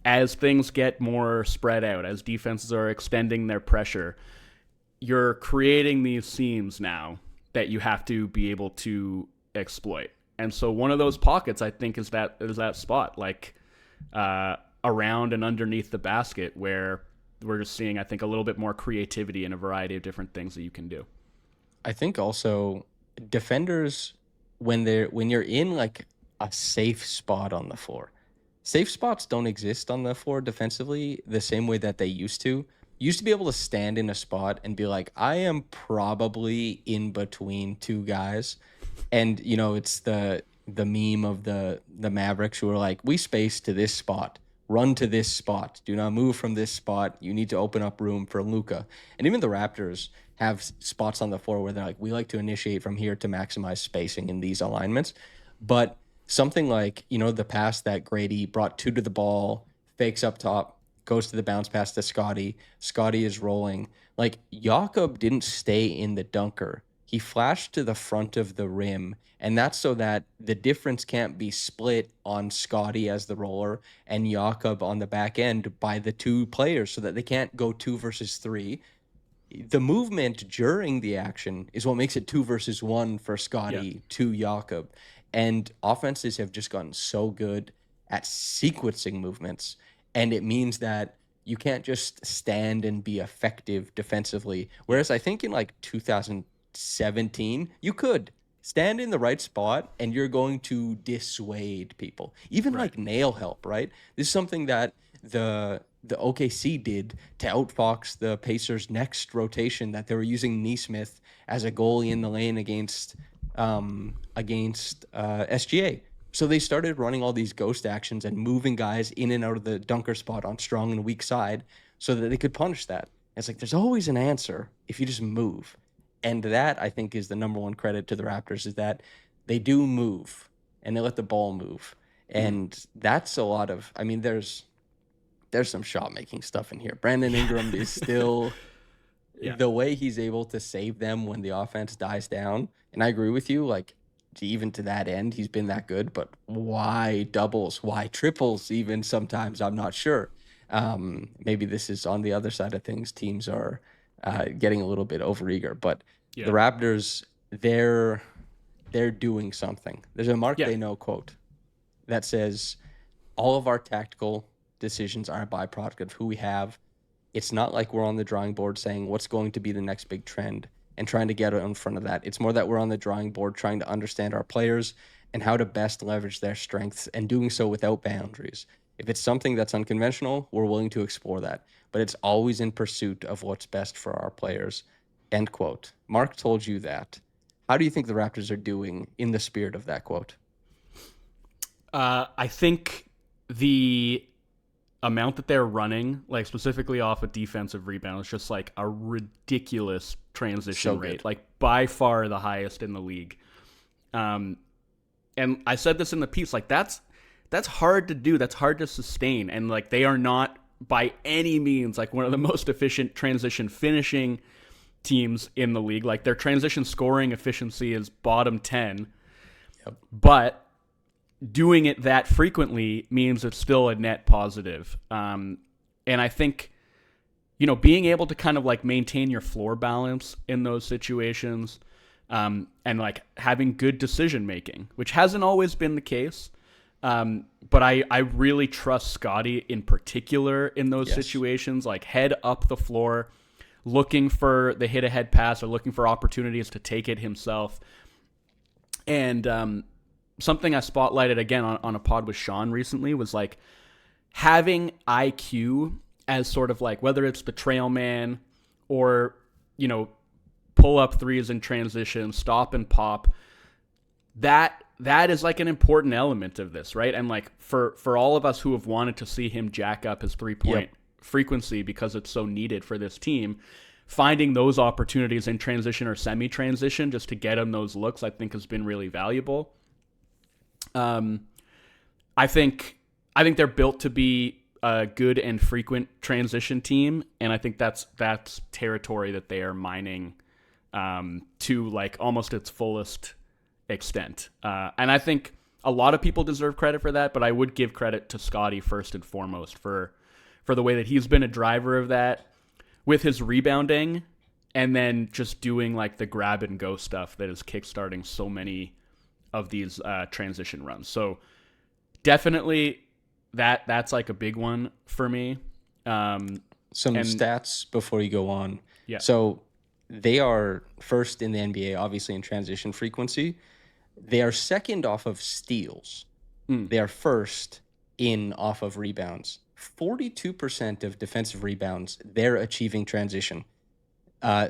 as things get more spread out, as defenses are extending their pressure, you're creating these seams now that you have to be able to exploit. And so one of those pockets, I think, is that spot, like around and underneath the basket, where we're just seeing, I think, a little bit more creativity in a variety of different things that you can do. I think also defenders, when you're in like a safe spot on the floor, safe spots don't exist on the floor defensively the same way that they used to. You used to be able to stand in a spot and be like, I am probably in between two guys. And it's the meme of the Mavericks who are like, we space to this spot, run to this spot, do not move from this spot. You need to open up room for Luka. And even the Raptors have spots on the floor where they're like, we like to initiate from here to maximize spacing in these alignments. But something like, the pass that Grady brought two to the ball, fakes up top, goes to the bounce pass to Scotty. Scotty is rolling. Like, Jakob didn't stay in the dunker. He flashed to the front of the rim, and that's so that the difference can't be split on Scotty as the roller and Jakob on the back end by the two players, so that they can't go 2 versus 3. The movement during the action is what makes it 2 versus 1 for Scotty to Jakob. And offenses have just gotten so good at sequencing movements, and it means that you can't just stand and be effective defensively. Whereas I think in like 2017, you could stand in the right spot and you're going to dissuade people. Even like nail help, right? This is something that the OKC did to outfox the Pacers' next rotation, that they were using Neesmith as a goalie in the lane against SGA. So they started running all these ghost actions and moving guys in and out of the dunker spot on strong and weak side so that they could punish that. And it's like, there's always an answer if you just move. And that, I think, is the number one credit to the Raptors, is that they do move and they let the ball move. And that's a lot of, I mean, there's some shot making stuff in here. Brandon Ingram is still the way he's able to save them when the offense dies down. And I agree with you, like, even to that end, he's been that good. But why doubles? Why triples? Even sometimes, I'm not sure. Maybe this is on the other side of things. Teams are getting a little bit overeager, but the Yeah. Raptors, they're doing something. There's a Mark Yeah. They Know quote that says, all of our tactical decisions are a byproduct of who we have. It's not like we're on the drawing board saying what's going to be the next big trend and trying to get in front of that. It's more that we're on the drawing board trying to understand our players and how to best leverage their strengths, and doing so without boundaries. If it's something that's unconventional, we're willing to explore that, but it's always in pursuit of what's best for our players. End quote. Mark told you that. How do you think the Raptors are doing in the spirit of that quote? I think the amount that they're running, like specifically off of defensive rebound, is just like a ridiculous transition rate, like by far the highest in the league. And I said this in the piece, like that's hard to do. That's hard to sustain. And like they are not by any means like one of the most efficient transition finishing teams in the league. Like their transition scoring efficiency is bottom 10. Yep. But doing it that frequently means it's still a net positive. And I think, being able to kind of like maintain your floor balance in those situations, and like having good decision making, which hasn't always been the case. But I really trust Scotty in particular in those situations, like head up the floor, looking for the hit ahead pass or looking for opportunities to take it himself. And, something I spotlighted again on a pod with Sean recently was like having IQ as sort of like, whether it's the trail man or, pull up threes in transition, stop and pop, that is like an important element of this, right? And like for all of us who have wanted to see him jack up his 3-point frequency because it's so needed for this team, finding those opportunities in transition or semi-transition just to get him those looks, I think has been really valuable. I think they're built to be a good and frequent transition team, and I think that's territory that they are mining to like almost its fullest extent. And I think a lot of people deserve credit for that, but I would give credit to Scotty first and foremost for the way that he's been a driver of that with his rebounding, and then just doing like the grab and go stuff that is kickstarting so many of these transition runs. So definitely that's like a big one for me. Some stats before you go on. Yeah. So they are first in the NBA, obviously in transition frequency. They are second off of steals. They are first in off of rebounds. 42% of defensive rebounds, they're achieving transition.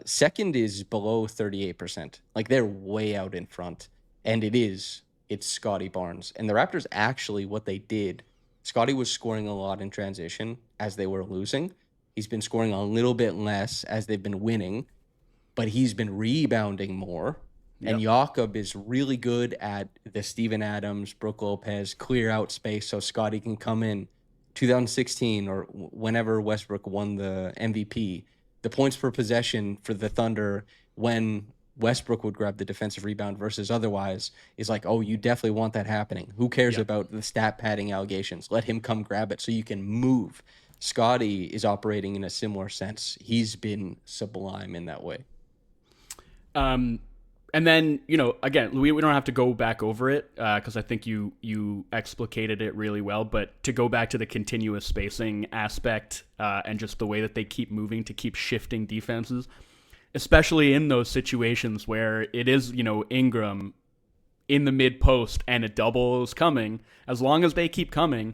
Second is below 38%. Like they're way out in front. And it's Scotty Barnes. And the Raptors actually, what they did, Scotty was scoring a lot in transition as they were losing. He's been scoring a little bit less as they've been winning, but he's been rebounding more. Yep. And Jakob is really good at the Steven Adams, Brook Lopez, clear out space so Scotty can come in. 2016 or whenever Westbrook won the MVP, the points per possession for the Thunder when Westbrook would grab the defensive rebound versus otherwise is like, oh, you definitely want that happening. Who cares about the stat padding allegations? Let him come grab it so you can move. Scotty is operating in a similar sense. He's been sublime in that way. And then, again, we don't have to go back over it because I think you explicated it really well. But to go back to the continuous spacing aspect and just the way that they keep moving to keep shifting defenses, especially in those situations where it is, Ingram in the mid post and a double is coming, as long as they keep coming,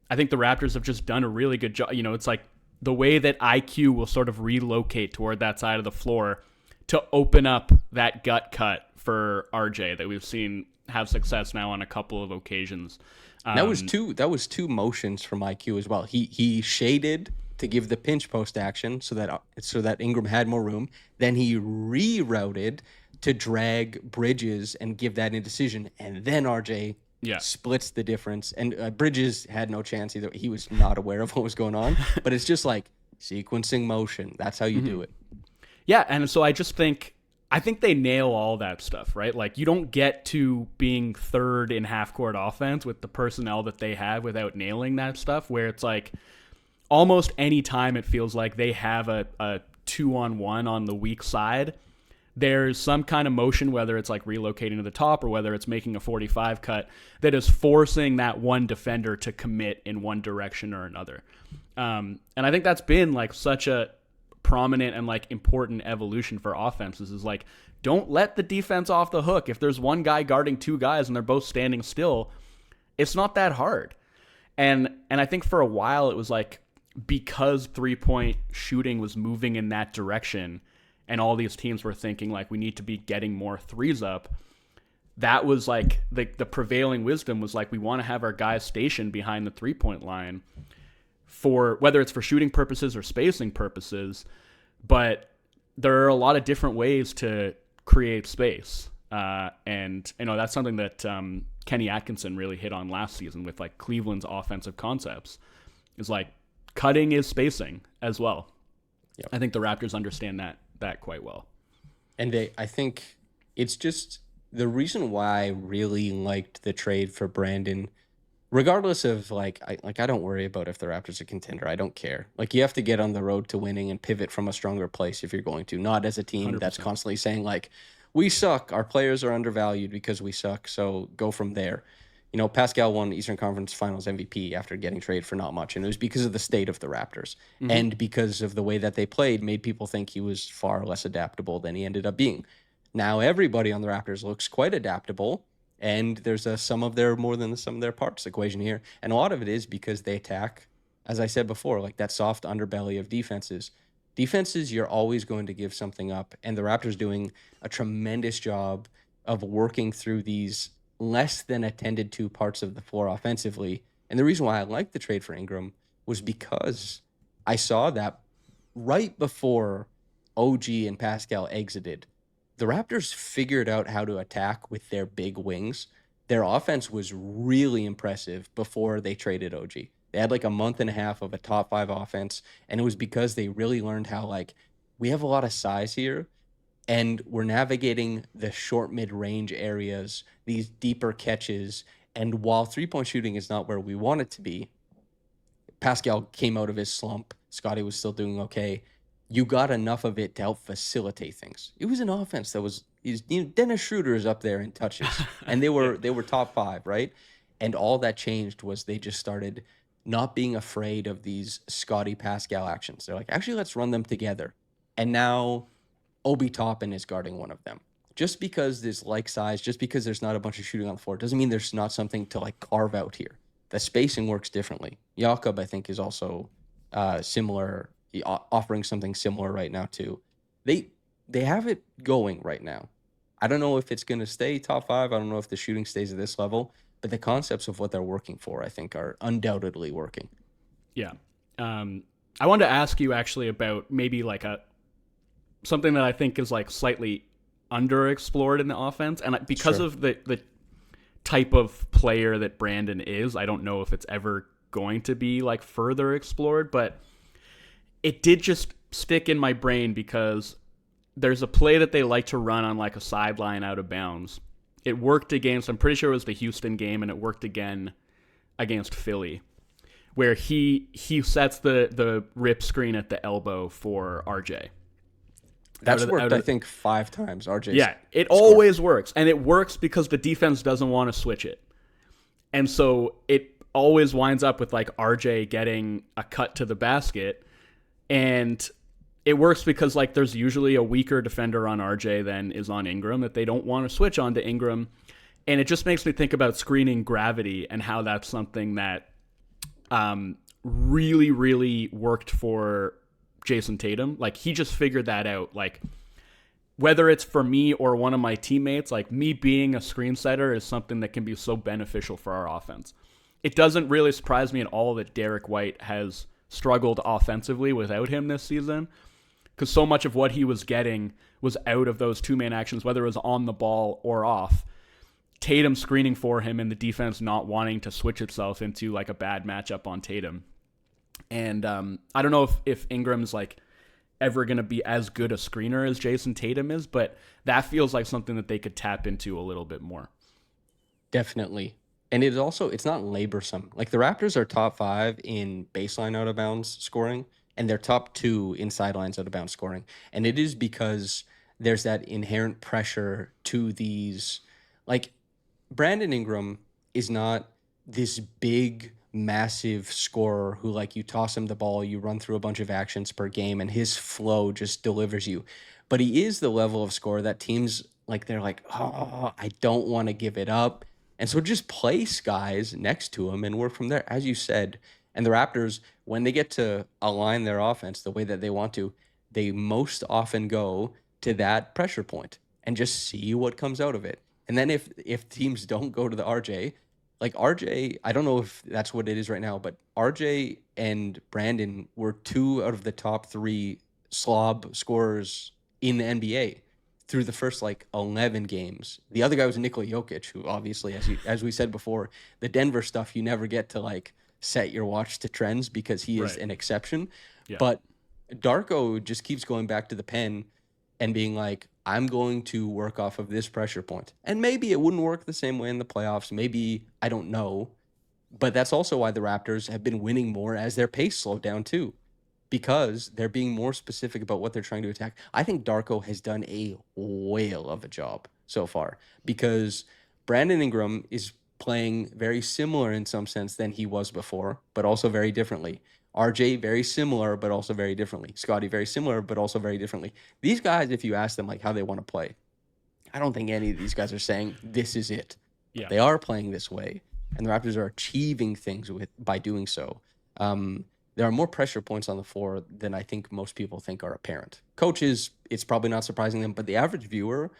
I think the Raptors have just done a really good job. It's like the way that IQ will sort of relocate toward that side of the floor to open up that gut cut for RJ that we've seen have success now on a couple of occasions. That was two motions from IQ as well. He shaded to give the pinch post action so that Ingram had more room. Then he rerouted to drag Bridges and give that indecision, and then RJ splits the difference. And Bridges had no chance either. He was not aware of what was going on, but it's just like sequencing motion. That's how you do it. Yeah, and so I just think I think they nail all that stuff, right? Like, you don't get to being third in half court offense with the personnel that they have without nailing that stuff, where it's like almost any time it feels like they have a 2-on-1 on the weak side, there's some kind of motion, whether it's like relocating to the top or whether it's making a 45 cut, that is forcing that one defender to commit in one direction or another. And I think that's been like such a prominent and like important evolution for offenses, is like, don't let the defense off the hook. If there's one guy guarding two guys and they're both standing still, it's not that hard. And I think for a while it was like, because 3-point shooting was moving in that direction and all these teams were thinking like, we need to be getting more threes up, that was like the prevailing wisdom was like, we want to have our guys stationed behind the 3-point line, for whether it's for shooting purposes or spacing purposes. But there are a lot of different ways to create space. And that's something that Kenny Atkinson really hit on last season with like Cleveland's offensive concepts, is like cutting is spacing as well. Yep. I think the Raptors understand that quite well. And I think it's just the reason why I really liked the trade for Brandon. Regardless of I don't worry about if the Raptors are a contender. I don't care. Like, you have to get on the road to winning and pivot from a stronger place if you're going to. Not as a team 100%. That's constantly saying like, we suck. Our players are undervalued because we suck. So go from there. Pascal won Eastern Conference Finals MVP after getting traded for not much, and it was because of the state of the Raptors and because of the way that they played made people think he was far less adaptable than he ended up being. Now everybody on the Raptors looks quite adaptable. And there's a sum of their more than the sum of their parts equation here. And a lot of it is because they attack, as I said before, like that soft underbelly of defenses. Defenses, you're always going to give something up. And the Raptors doing a tremendous job of working through these less than attended to parts of the floor offensively. And the reason why I liked the trade for Ingram was because I saw that right before OG and Pascal exited, the Raptors figured out how to attack with their big wings. Their offense was really impressive before they traded OG. They had like a month and a half of a top 5 offense, and it was because they really learned how, like, we have a lot of size here, and we're navigating the short mid-range areas, these deeper catches, and while 3-point shooting is not where we want it to be, Pascal came out of his slump. Scottie was still doing okay. You got enough of it to help facilitate things. It was an offense that was Dennis Schroeder is up there in touches, and they were top 5, right? And all that changed was they just started not being afraid of these Scottie Pascal actions. They're like, actually, let's run them together. And now Obi Toppin is guarding one of them. Just because there's like size, just because there's not a bunch of shooting on the floor, doesn't mean there's not something to like carve out here. The spacing works differently. Jakob, I think, is also similar. Offering something similar right now too. They have it going right now. I don't know if it's going to stay top 5. I don't know if the shooting stays at this level, but the concepts of what they're working for, I think, are undoubtedly working. Yeah. I wanted to ask you actually about maybe like something that I think is like slightly underexplored in the offense, and because of the type of player that Brandon is, I don't know if it's ever going to be like further explored, but it did just stick in my brain because there's a play that they like to run on like a sideline out of bounds. It worked against, I'm pretty sure it was the Houston game, and it worked again against Philly, where he sets the rip screen at the elbow for RJ. That's worked, I think, 5 times. RJ. Yeah, it always works. And it works because the defense doesn't want to switch it. And so it always winds up with like RJ getting a cut to the basket. And it works because like there's usually a weaker defender on RJ than is on Ingram that they don't want to switch on to Ingram. And it just makes me think about screening gravity and how that's something that really, really worked for Jason Tatum. Like, he just figured that out. Like, whether it's for me or one of my teammates, like me being a screen setter is something that can be so beneficial for our offense. It doesn't really surprise me at all that Derek White has struggled offensively without him this season, because so much of what he was getting was out of those 2-man actions, whether it was on the ball or off. Tatum screening for him and the defense not wanting to switch itself into like a bad matchup on Tatum. And I don't know if Ingram's like ever going to be as good a screener as Jason Tatum is, but that feels like something that they could tap into a little bit more. Definitely. And it's not laborsome. Like the Raptors are top 5 in baseline out of bounds scoring, and they're top 2 in sidelines out of bounds scoring. And it is because there's that inherent pressure to these, like Brandon Ingram is not this big, massive scorer who, like, you toss him the ball, you run through a bunch of actions per game, and his flow just delivers you. But he is the level of scorer that teams, like, they're like, oh, I don't want to give it up. And so just place guys next to him and work from there, as you said. And the Raptors, when they get to align their offense the way that they want to, they most often go to that pressure point and just see what comes out of it. And then if teams don't go to the RJ, like RJ, I don't know if that's what it is right now, but RJ and Brandon were 2 out of the top 3 slob scorers in the NBA through the first like 11 games. The other guy was Nikola Jokic, who obviously, as we said before, the Denver stuff, you never get to like set your watch to trends because he is Right. an exception. Yeah. But Darko just keeps going back to the pen and being like, I'm going to work off of this pressure point. And maybe it wouldn't work the same way in the playoffs. Maybe, I don't know. But that's also why the Raptors have been winning more as their pace slowed down too, because they're being more specific about what they're trying to attack. I think Darko has done a whale of a job so far because Brandon Ingram is playing very similar in some sense than he was before, but also very differently. RJ, very similar, but also very differently. Scotty, very similar, but also very differently. These guys, if you ask them like how they want to play, I don't think any of these guys are saying this is it. Yeah. They are playing this way, and the Raptors are achieving things by doing so. There are more pressure points on the floor than I think most people think are apparent. Coaches, it's probably not surprising them, but the average viewer,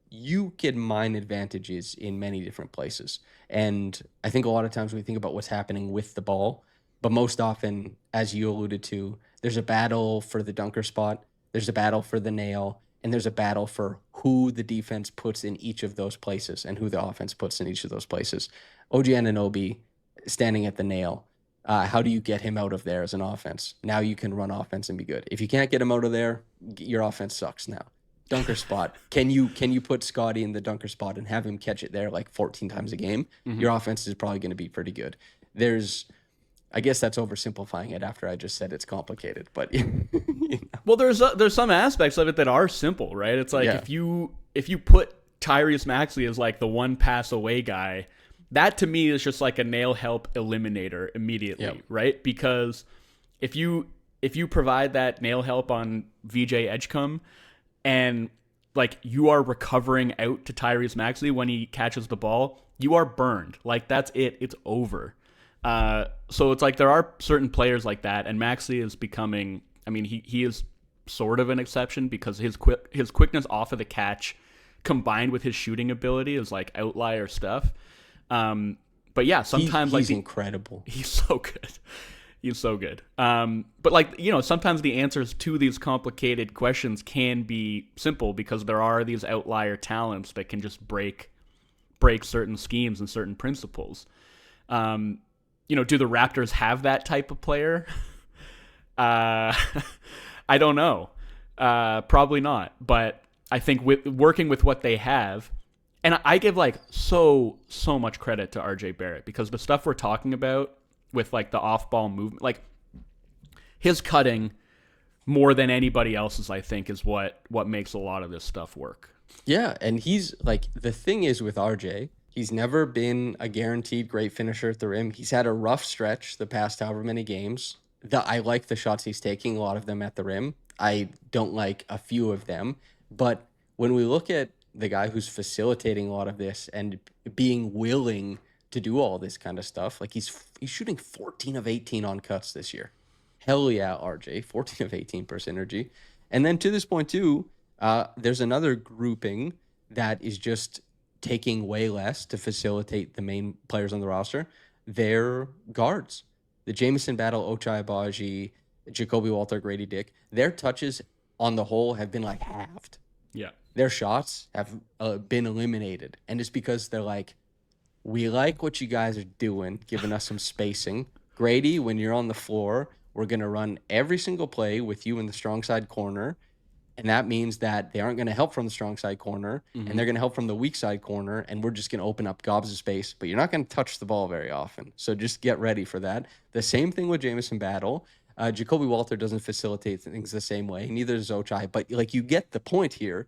you can mine advantages in many different places. And I think a lot of times we think about what's happening with the ball, but most often, as you alluded to, there's a battle for the dunker spot, there's a battle for the nail, and there's a battle for who the defense puts in each of those places and who the offense puts in each of those places. OG Anunoby standing at the nail. How do you get him out of there as an offense? Now you can run offense and be good. If you can't get him out of there, your offense sucks now. Dunker spot. Can you put Scotty in the dunker spot and have him catch it there like 14 times a game? Mm-hmm. Your offense is probably going to be pretty good. I guess that's oversimplifying it after I just said it's complicated, but you know. Well, there's some aspects of it that are simple, right? It's like Yeah. if you put Tyrese Maxey as like the one pass away guy, that to me is just like a nail help eliminator immediately, Yep. right? Because if you provide that nail help on VJ Edgecombe and like you are recovering out to Tyrese Maxey when he catches the ball, you are burned. Like that's it. It's over. So it's like there are certain players like that, and Maxey is becoming. I mean, he is sort of an exception because his quickness off of the catch, combined with his shooting ability, is like outlier stuff. But yeah, sometimes he's like incredible. He's so good. He's so good. But like, you know, sometimes the answers to these complicated questions can be simple because there are these outlier talents that can just break certain schemes and certain principles. You know, do the Raptors have that type of player? I don't know. Probably not. But I think working with what they have, and I give like so much credit to RJ Barrett because the stuff we're talking about with like the off-ball movement, like his cutting more than anybody else's, I think, is what makes a lot of this stuff work. Yeah, and he's like, the thing is with RJ, he's never been a guaranteed great finisher at the rim. He's had a rough stretch the past however many games. I like the shots he's taking, a lot of them at the rim. I don't like a few of them. But when we look at the guy who's facilitating a lot of this and being willing to do all this kind of stuff, like he's shooting 14 of 18 on cuts this year. Hell yeah, RJ, 14 of 18 per synergy. And then to this point too, there's another grouping that is just taking way less to facilitate the main players on the roster. They're guards. The Jamison Battle, Ochai Abaji, Jacoby Walter, Grady Dick, their touches on the whole have been like halved. Yeah. Their shots have been eliminated. And it's because they're like, we like what you guys are doing, giving us some spacing. Grady, when you're on the floor, we're going to run every single play with you in the strong side corner. And that means that they aren't going to help from the strong side corner, and they're going to help from the weak side corner, and we're just going to open up gobs of space, but you're not going to touch the ball very often. So just get ready for that. The same thing with Jamison Battle. Jacoby Walter doesn't facilitate things the same way. Neither does Ochai. But like, you get the point here.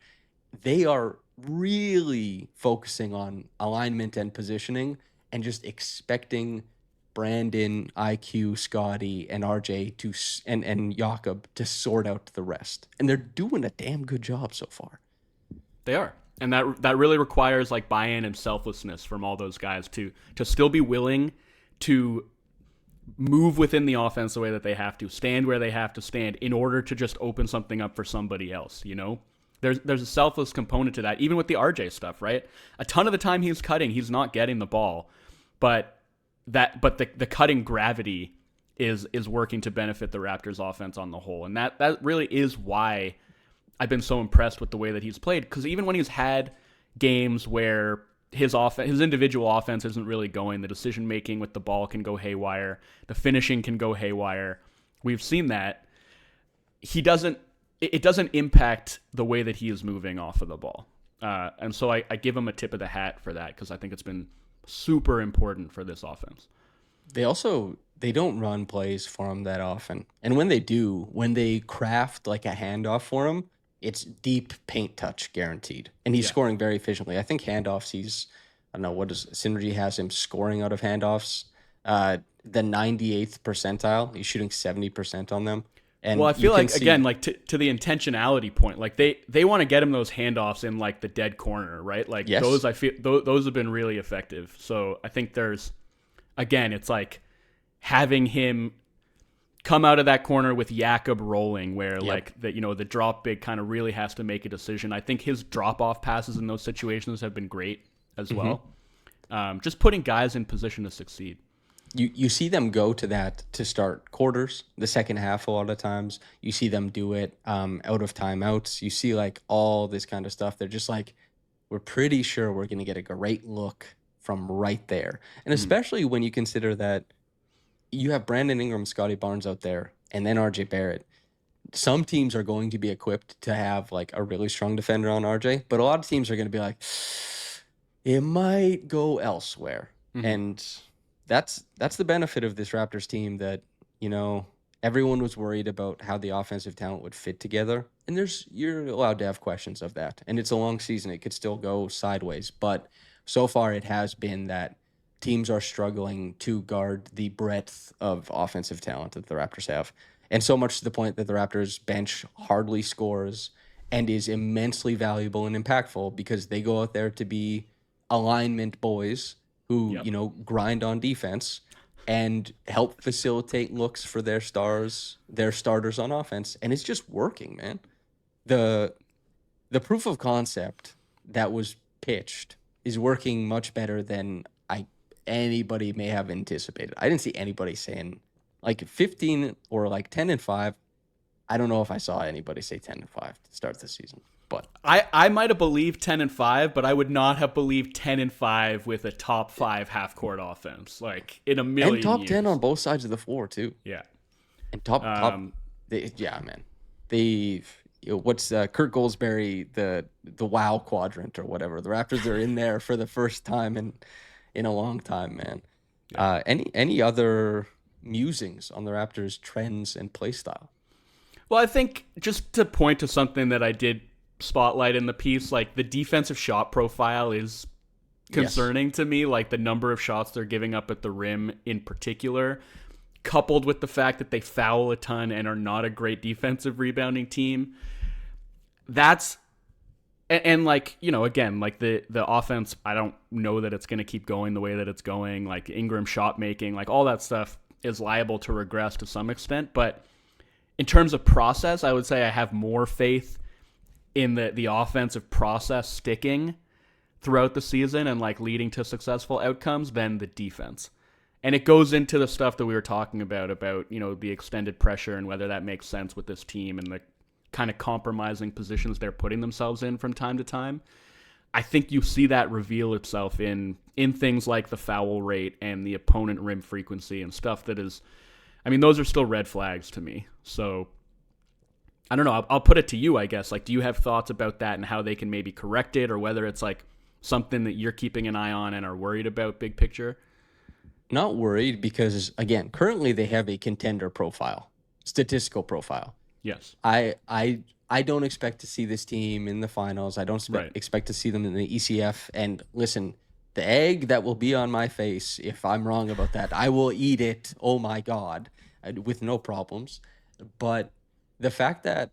They are really focusing on alignment and positioning and just expecting Brandon, IQ, Scotty, and RJ and Jakob to sort out the rest. And they're doing a damn good job so far. They are. And that really requires like buy-in and selflessness from all those guys to still be willing to move within the offense the way that they have to, stand where they have to stand in order to just open something up for somebody else, you know? There's a selfless component to that, even with the RJ stuff, right? A ton of the time he's cutting, he's not getting the ball, but the cutting gravity is working to benefit the Raptors offense on the whole. And that really is why I've been so impressed with the way that he's played, because even when he's had games where his individual offense isn't really going, the decision making with the ball can go haywire, the finishing can go haywire. We've seen that. It doesn't impact the way that he is moving off of the ball. And so I give him a tip of the hat for that, because I think it's been super important for this offense. They don't run plays for him that often. And when they do, when they craft like a handoff for him, it's deep paint touch guaranteed. And he's scoring very efficiently. I think handoffs, I don't know, Synergy has him scoring out of handoffs. The 98th percentile, he's shooting 70% on them. And well, I feel like, again, like to the intentionality point, like they want to get him those handoffs in like the dead corner, right? Like those, I feel those have been really effective. So I think it's like having him come out of that corner with Jakob rolling, where like the drop big kind of really has to make a decision. I think his drop off passes in those situations have been great as well. Just putting guys in position to succeed. You see them go to that to start quarters, the second half a lot of times. You see them do it out of timeouts. You see like all this kind of stuff. They're just like, we're pretty sure we're going to get a great look from right there. And especially when you consider that you have Brandon Ingram, Scotty Barnes out there, and then RJ Barrett. Some teams are going to be equipped to have like a really strong defender on RJ, but a lot of teams are going to be like, it might go elsewhere. And that's the benefit of this Raptors team, that, everyone was worried about how the offensive talent would fit together. And you're allowed to have questions of that. And it's a long season. It could still go sideways. But so far it has been that teams are struggling to guard the breadth of offensive talent that the Raptors have. And so much to the point that the Raptors bench hardly scores and is immensely valuable and impactful, because they go out there to be alignment boys who, grind on defense and help facilitate looks for their starters on offense. And it's just working, man. The proof of concept that was pitched is working much better than anybody may have anticipated. I didn't see anybody saying like 15 or like 10-5. I don't know if I saw anybody say 10-5 to start the season. But I might have believed 10-5, but I would not have believed 10-5 with a top 5 half court offense, like in a million and top years. 10 on both sides of the floor too. Yeah, and top. Man. What's Kurt Goldsberry, the WoW quadrant or whatever? The Raptors are in there for the first time in a long time, man. Yeah. Any other musings on the Raptors' trends and play style? Well, I think just to point to something that I did spotlight in the piece, like the defensive shot profile is concerning to me, like the number of shots they're giving up at the rim in particular, coupled with the fact that they foul a ton and are not a great defensive rebounding team. That's and like, again, like the offense, I don't know that it's going to keep going the way that it's going. Like Ingram shot making, like all that stuff is liable to regress to some extent, but in terms of process, I would say I have more faith in the offensive process sticking throughout the season and like leading to successful outcomes than the defense. And it goes into the stuff that we were talking about, the extended pressure and whether that makes sense with this team and the kind of compromising positions they're putting themselves in from time to time. I think you see that reveal itself in things like the foul rate and the opponent rim frequency and stuff that is, I mean, those are still red flags to me. So I don't know. I'll put it to you, I guess. Like, do you have thoughts about that and how they can maybe correct it, or whether it's like something that you're keeping an eye on and are worried about big picture? Not worried because, again, currently they have a contender profile, statistical profile. Yes. I don't expect to see this team in the finals. I don't Right. expect to see them in the ECF. And listen, the egg that will be on my face, if I'm wrong about that, I will eat it. Oh my God, with no problems. But the fact that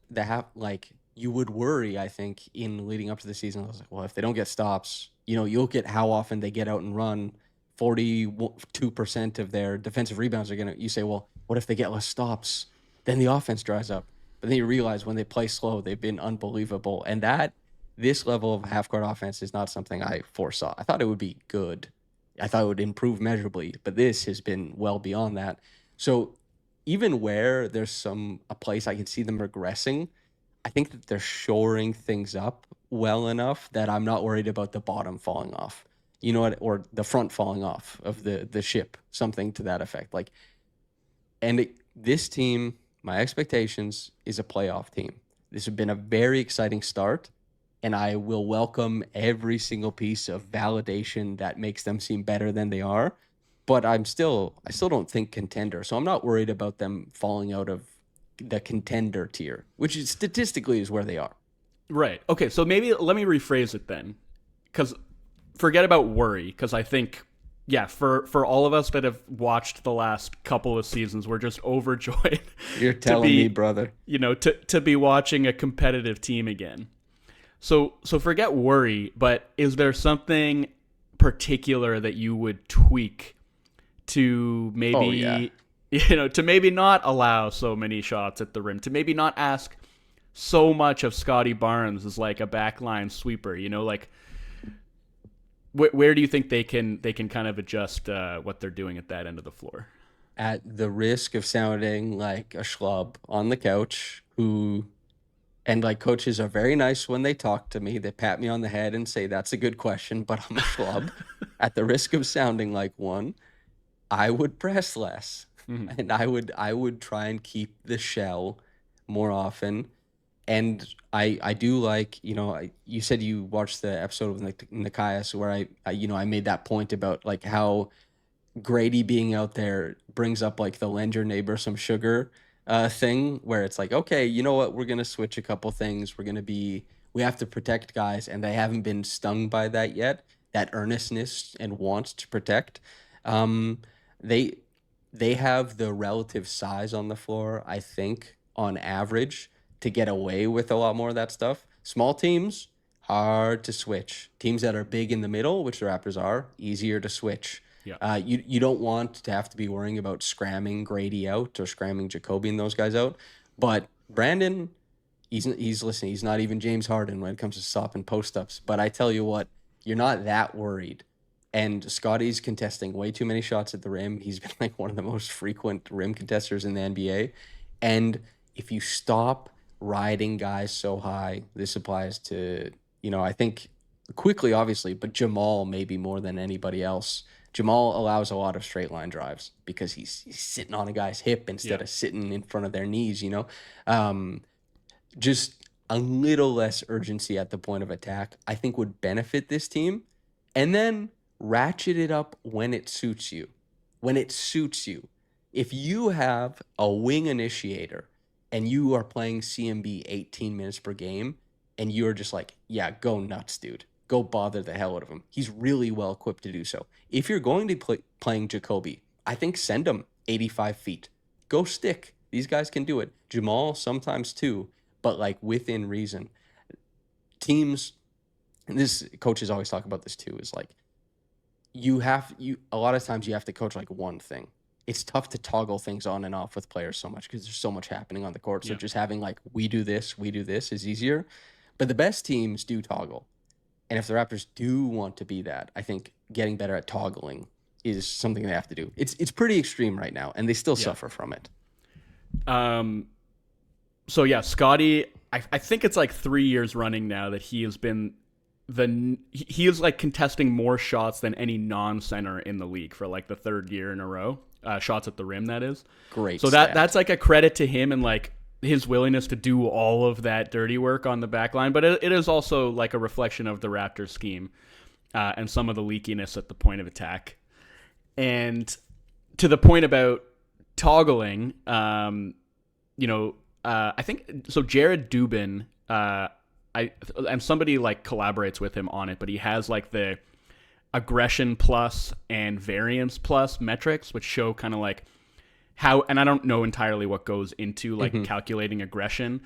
you would worry, I think, in leading up to the season, I was like, well, if they don't get stops, you'll get how often they get out and run. 42% of their defensive rebounds you say, well, what if they get less stops? Then the offense dries up. But then you realize when they play slow, they've been unbelievable. And this level of half-court offense is not something I foresaw. I thought it would be good. I thought it would improve measurably, but this has been well beyond that. So even where there's a place I can see them regressing, I think that they're shoring things up well enough that I'm not worried about the bottom falling off. You know what? Or the front falling off of the ship, something to that effect. This team, my expectations is a playoff team. This has been a very exciting start, and I will welcome every single piece of validation that makes them seem better than they are. But I still don't think contender. So I'm not worried about them falling out of the contender tier, which is statistically is where they are. Right. Okay, so maybe let me rephrase it then. Because forget about worry, because I think, yeah, for all of us that have watched the last couple of seasons, we're just overjoyed. You're telling me, brother. To be watching a competitive team again. So forget worry, but is there something particular that you would tweak to maybe, to maybe not allow so many shots at the rim, to maybe not ask so much of Scotty Barnes as like a backline sweeper, like where do you think they can kind of adjust what they're doing at that end of the floor? At the risk of sounding like a schlub on the couch coaches are very nice when they talk to me. They pat me on the head and say, that's a good question, but I'm a schlub. At the risk of sounding like one, I would press less. Mm-hmm. And I would try and keep the shell more often. And I do like, you said you watched the episode of Nikias where I made that point about like how Grady being out there brings up like the lend your neighbor some sugar thing where it's like, okay, you know what? We're going to switch a couple things. We have to protect guys, and they haven't been stung by that yet, that earnestness and want to protect. They have the relative size on the floor, I think, on average, to get away with a lot more of that stuff. Small teams, hard to switch. Teams that are big in the middle, which the Raptors are, easier to switch. Yeah. You don't want to have to be worrying about scramming Grady out or scramming Jacoby and those guys out. But Brandon, he's not even James Harden when it comes to stop and post-ups. But I tell you what, you're not that worried. And Scotty's contesting way too many shots at the rim. He's been like one of the most frequent rim contesters in the NBA. And if you stop riding guys so high, this applies to, I think quickly, obviously, but Jamal maybe more than anybody else. Jamal allows a lot of straight line drives because he's sitting on a guy's hip instead of sitting in front of their knees, just a little less urgency at the point of attack, I think would benefit this team. And then ratchet it up when it suits you. When it suits you. If you have a wing initiator and you are playing CMB 18 minutes per game and you're just like, yeah, go nuts, dude. Go bother the hell out of him. He's really well equipped to do so. If you're going to be playing Jacoby, I think send him 85 feet. Go stick. These guys can do it. Jamal sometimes too, but like within reason. Teams, and this coaches always talk about this too, is like a lot of times you have to coach like one thing. It's tough to toggle things on and off with players so much because there's so much happening on the court. So just having like we do this is easier. But the best teams do toggle. And if the Raptors do want to be that, I think getting better at toggling is something they have to do. It's pretty extreme right now, and they still suffer from it. So yeah, Scotty, I think it's like 3 years running now that he has been he is like contesting more shots than any non-center in the league for like the third year in a row. shots at the rim, that is. Great So stat. that's like a credit to him and like his willingness to do all of that dirty work on the back line. But it is also like a reflection of the Raptors scheme and some of the leakiness at the point of attack. And to the point about toggling, I think so. Jared Dubin, and somebody like collaborates with him on it, but he has like the aggression plus and variance plus metrics, which show kind of like how, and I don't know entirely what goes into like calculating aggression,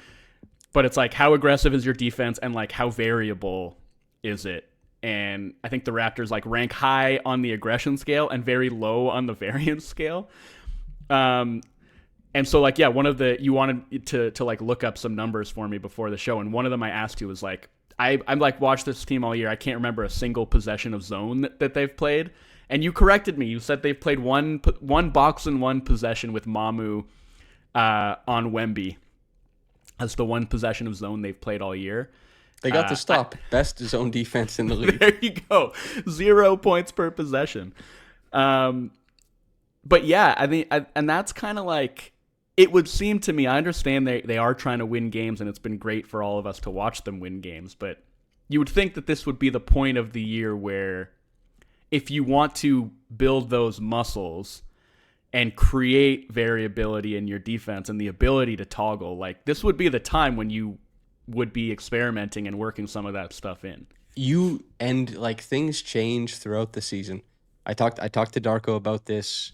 but it's like how aggressive is your defense and like how variable is it. And I think the Raptors like rank high on the aggression scale and very low on the variance scale. And so like, yeah, you wanted to like look up some numbers for me before the show. And one of them I asked you was like, I'm like watched this team all year. I can't remember a single possession of zone that they've played. And you corrected me. You said they've played one box and one possession with Mamu on Wemby. That's the one possession of zone they've played all year. They got the stop. Best zone defense in the league. There you go. 0 points per possession. But yeah, I mean, and that's kind of like, it would seem to me, I understand they are trying to win games, and it's been great for all of us to watch them win games, but you would think that this would be the point of the year where if you want to build those muscles and create variability in your defense and the ability to toggle, like this would be the time when you would be experimenting and working some of that stuff in. Like things change throughout the season. I talked to Darko about this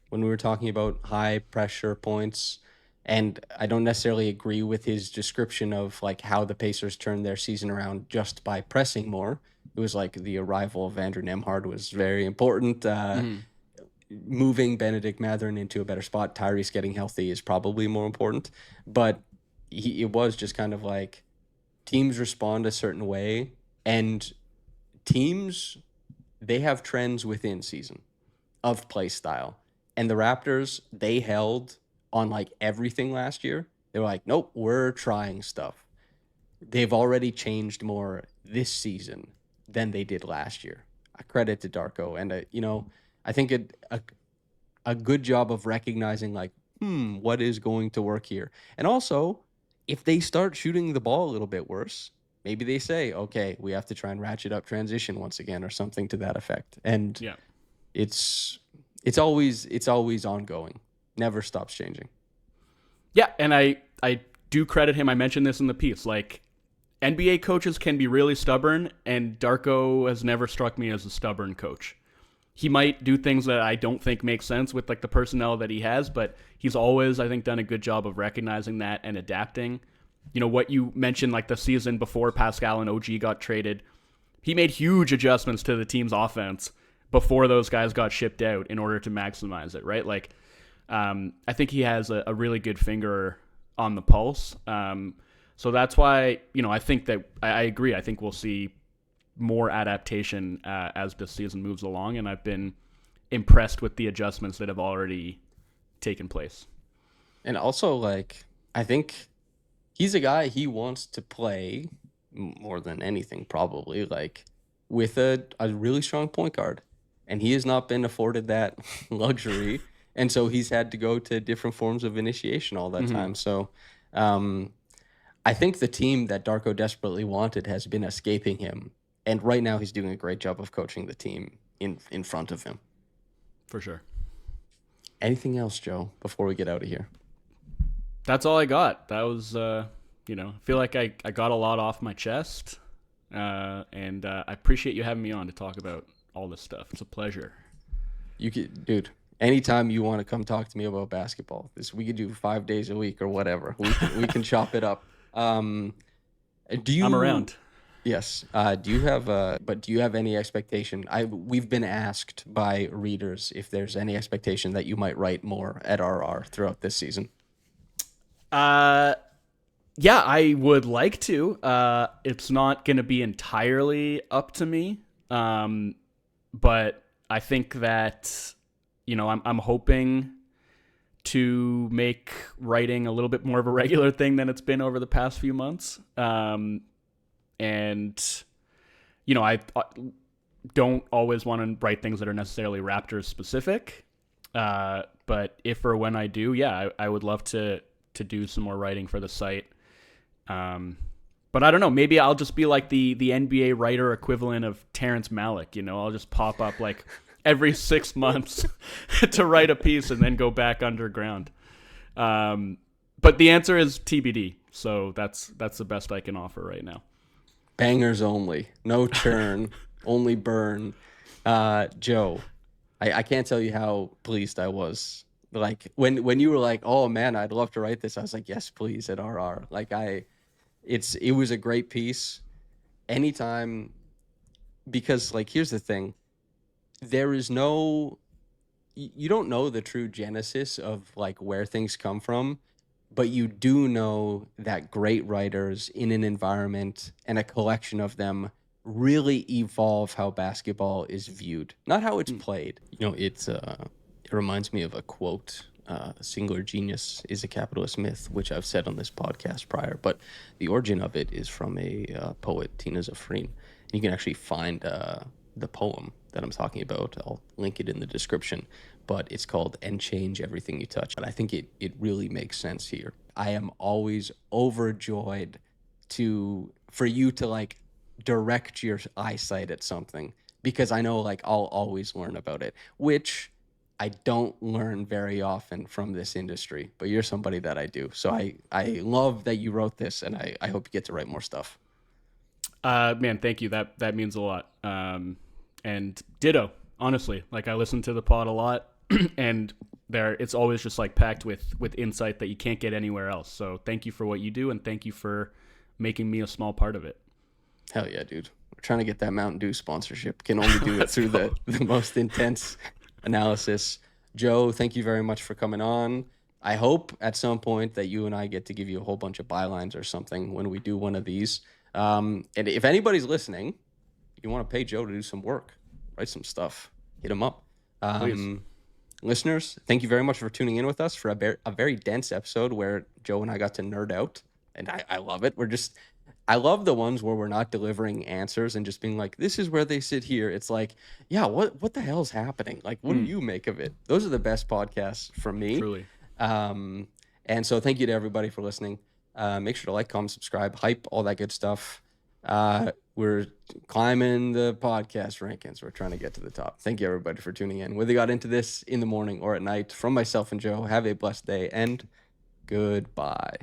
when we were talking about high pressure points, and I don't necessarily agree with his description of like how the Pacers turned their season around just by pressing more. It was like the arrival of Andrew Nembhard was very important. Moving Benedict Mathurin into a better spot, Tyrese getting healthy is probably more important, but it was just kind of like teams respond a certain way, and teams, they have trends within season of play style. And the Raptors, they held on like everything last year. They were like, nope, we're trying stuff. They've already changed more this season than they did last year. I credit to Darko. And, I think a good job of recognizing like, what is going to work here? And also, if they start shooting the ball a little bit worse, maybe they say, okay, we have to try and ratchet up transition once again or something to that effect. And yeah, it's always ongoing. Never stops changing. Yeah, and I do credit him. I mentioned this in the piece. Like, NBA coaches can be really stubborn, and Darko has never struck me as a stubborn coach. He might do things that I don't think make sense with like the personnel that he has, but he's always, I think, done a good job of recognizing that and adapting. You know, what you mentioned, like the season before Pascal and OG got traded, he made huge adjustments to the team's offense before those guys got shipped out in order to maximize it, right? Like, I think he has a really good finger on the pulse. So that's why, I think that I agree. I think we'll see more adaptation as the season moves along, and I've been impressed with the adjustments that have already taken place. And also, like, I think he's a guy, he wants to play more than anything, probably, like, with a really strong point guard. And he has not been afforded that luxury. And so he's had to go to different forms of initiation all that time. So I think the team that Darko desperately wanted has been escaping him. And right now he's doing a great job of coaching the team in front of him. For sure. Anything else, Joe, before we get out of here? That's all I got. That was, I feel like I got a lot off my chest. And I appreciate you having me on to talk about all this stuff. It's a pleasure. Dude, anytime you want to come talk to me about basketball, we could do 5 days a week or whatever. We can chop it up. I'm around. Yes. Do you have any expectation? We've been asked by readers if there's any expectation that you might write more at RR throughout this season. Yeah, I would like to. It's not going to be entirely up to me. But I think that, I'm hoping to make writing a little bit more of a regular thing than it's been over the past few months. And, I don't always want to write things that are necessarily Raptors specific. But if or when I do, yeah, I would love to do some more writing for the site. But I don't know. Maybe I'll just be like the NBA writer equivalent of Terrence Malick. I'll just pop up like every 6 months to write a piece and then go back underground. But the answer is TBD. So that's the best I can offer right now. Bangers only, no churn, only burn. Joe, I can't tell you how pleased I was. Like when you were like, "Oh man, I'd love to write this," I was like, "Yes, please," at RR. Like it was a great piece. Anytime, because like here's the thing, there is no, you don't know the true genesis of like where things come from, but you do know that great writers in an environment and a collection of them really evolve how basketball is viewed, not how it's played. It reminds me of a quote. Singular genius is a capitalist myth, which I've said on this podcast prior, but the origin of it is from a poet, Tina Zafreen. You can actually find the poem that I'm talking about. I'll link it in the description, but it's called "And Change Everything You Touch." And I think it really makes sense here. I am always overjoyed for you to like direct your eyesight at something, because I know like I'll always learn about it, which I don't learn very often from this industry, but you're somebody that I do. So I love that you wrote this, and I hope you get to write more stuff. Man, thank you. That means a lot. And ditto, honestly. Like, I listen to the pod a lot, and it's always just like packed with insight that you can't get anywhere else. So thank you for what you do, and thank you for making me a small part of it. Hell yeah, dude. We're trying to get that Mountain Dew sponsorship. Can only do it through the most intense analysis. Joe, thank you very much for coming on. I hope at some point that you and I get to give you a whole bunch of bylines or something when we do one of these. And if anybody's listening, you want to pay Joe to do some work, write some stuff, hit him up. Listeners, thank you very much for tuning in with us for a very dense episode where Joe and I got to nerd out, and I love it. I love the ones where we're not delivering answers and just being like, this is where they sit here. It's like, yeah, what the hell's happening? Like, what do you make of it? Those are the best podcasts for me. Truly. And so thank you to everybody for listening. Make sure to like, comment, subscribe, hype, all that good stuff. We're climbing the podcast rankings. We're trying to get to the top. Thank you, everybody, for tuning in. Whether you got into this in the morning or at night, from myself and Joe, have a blessed day, and goodbye.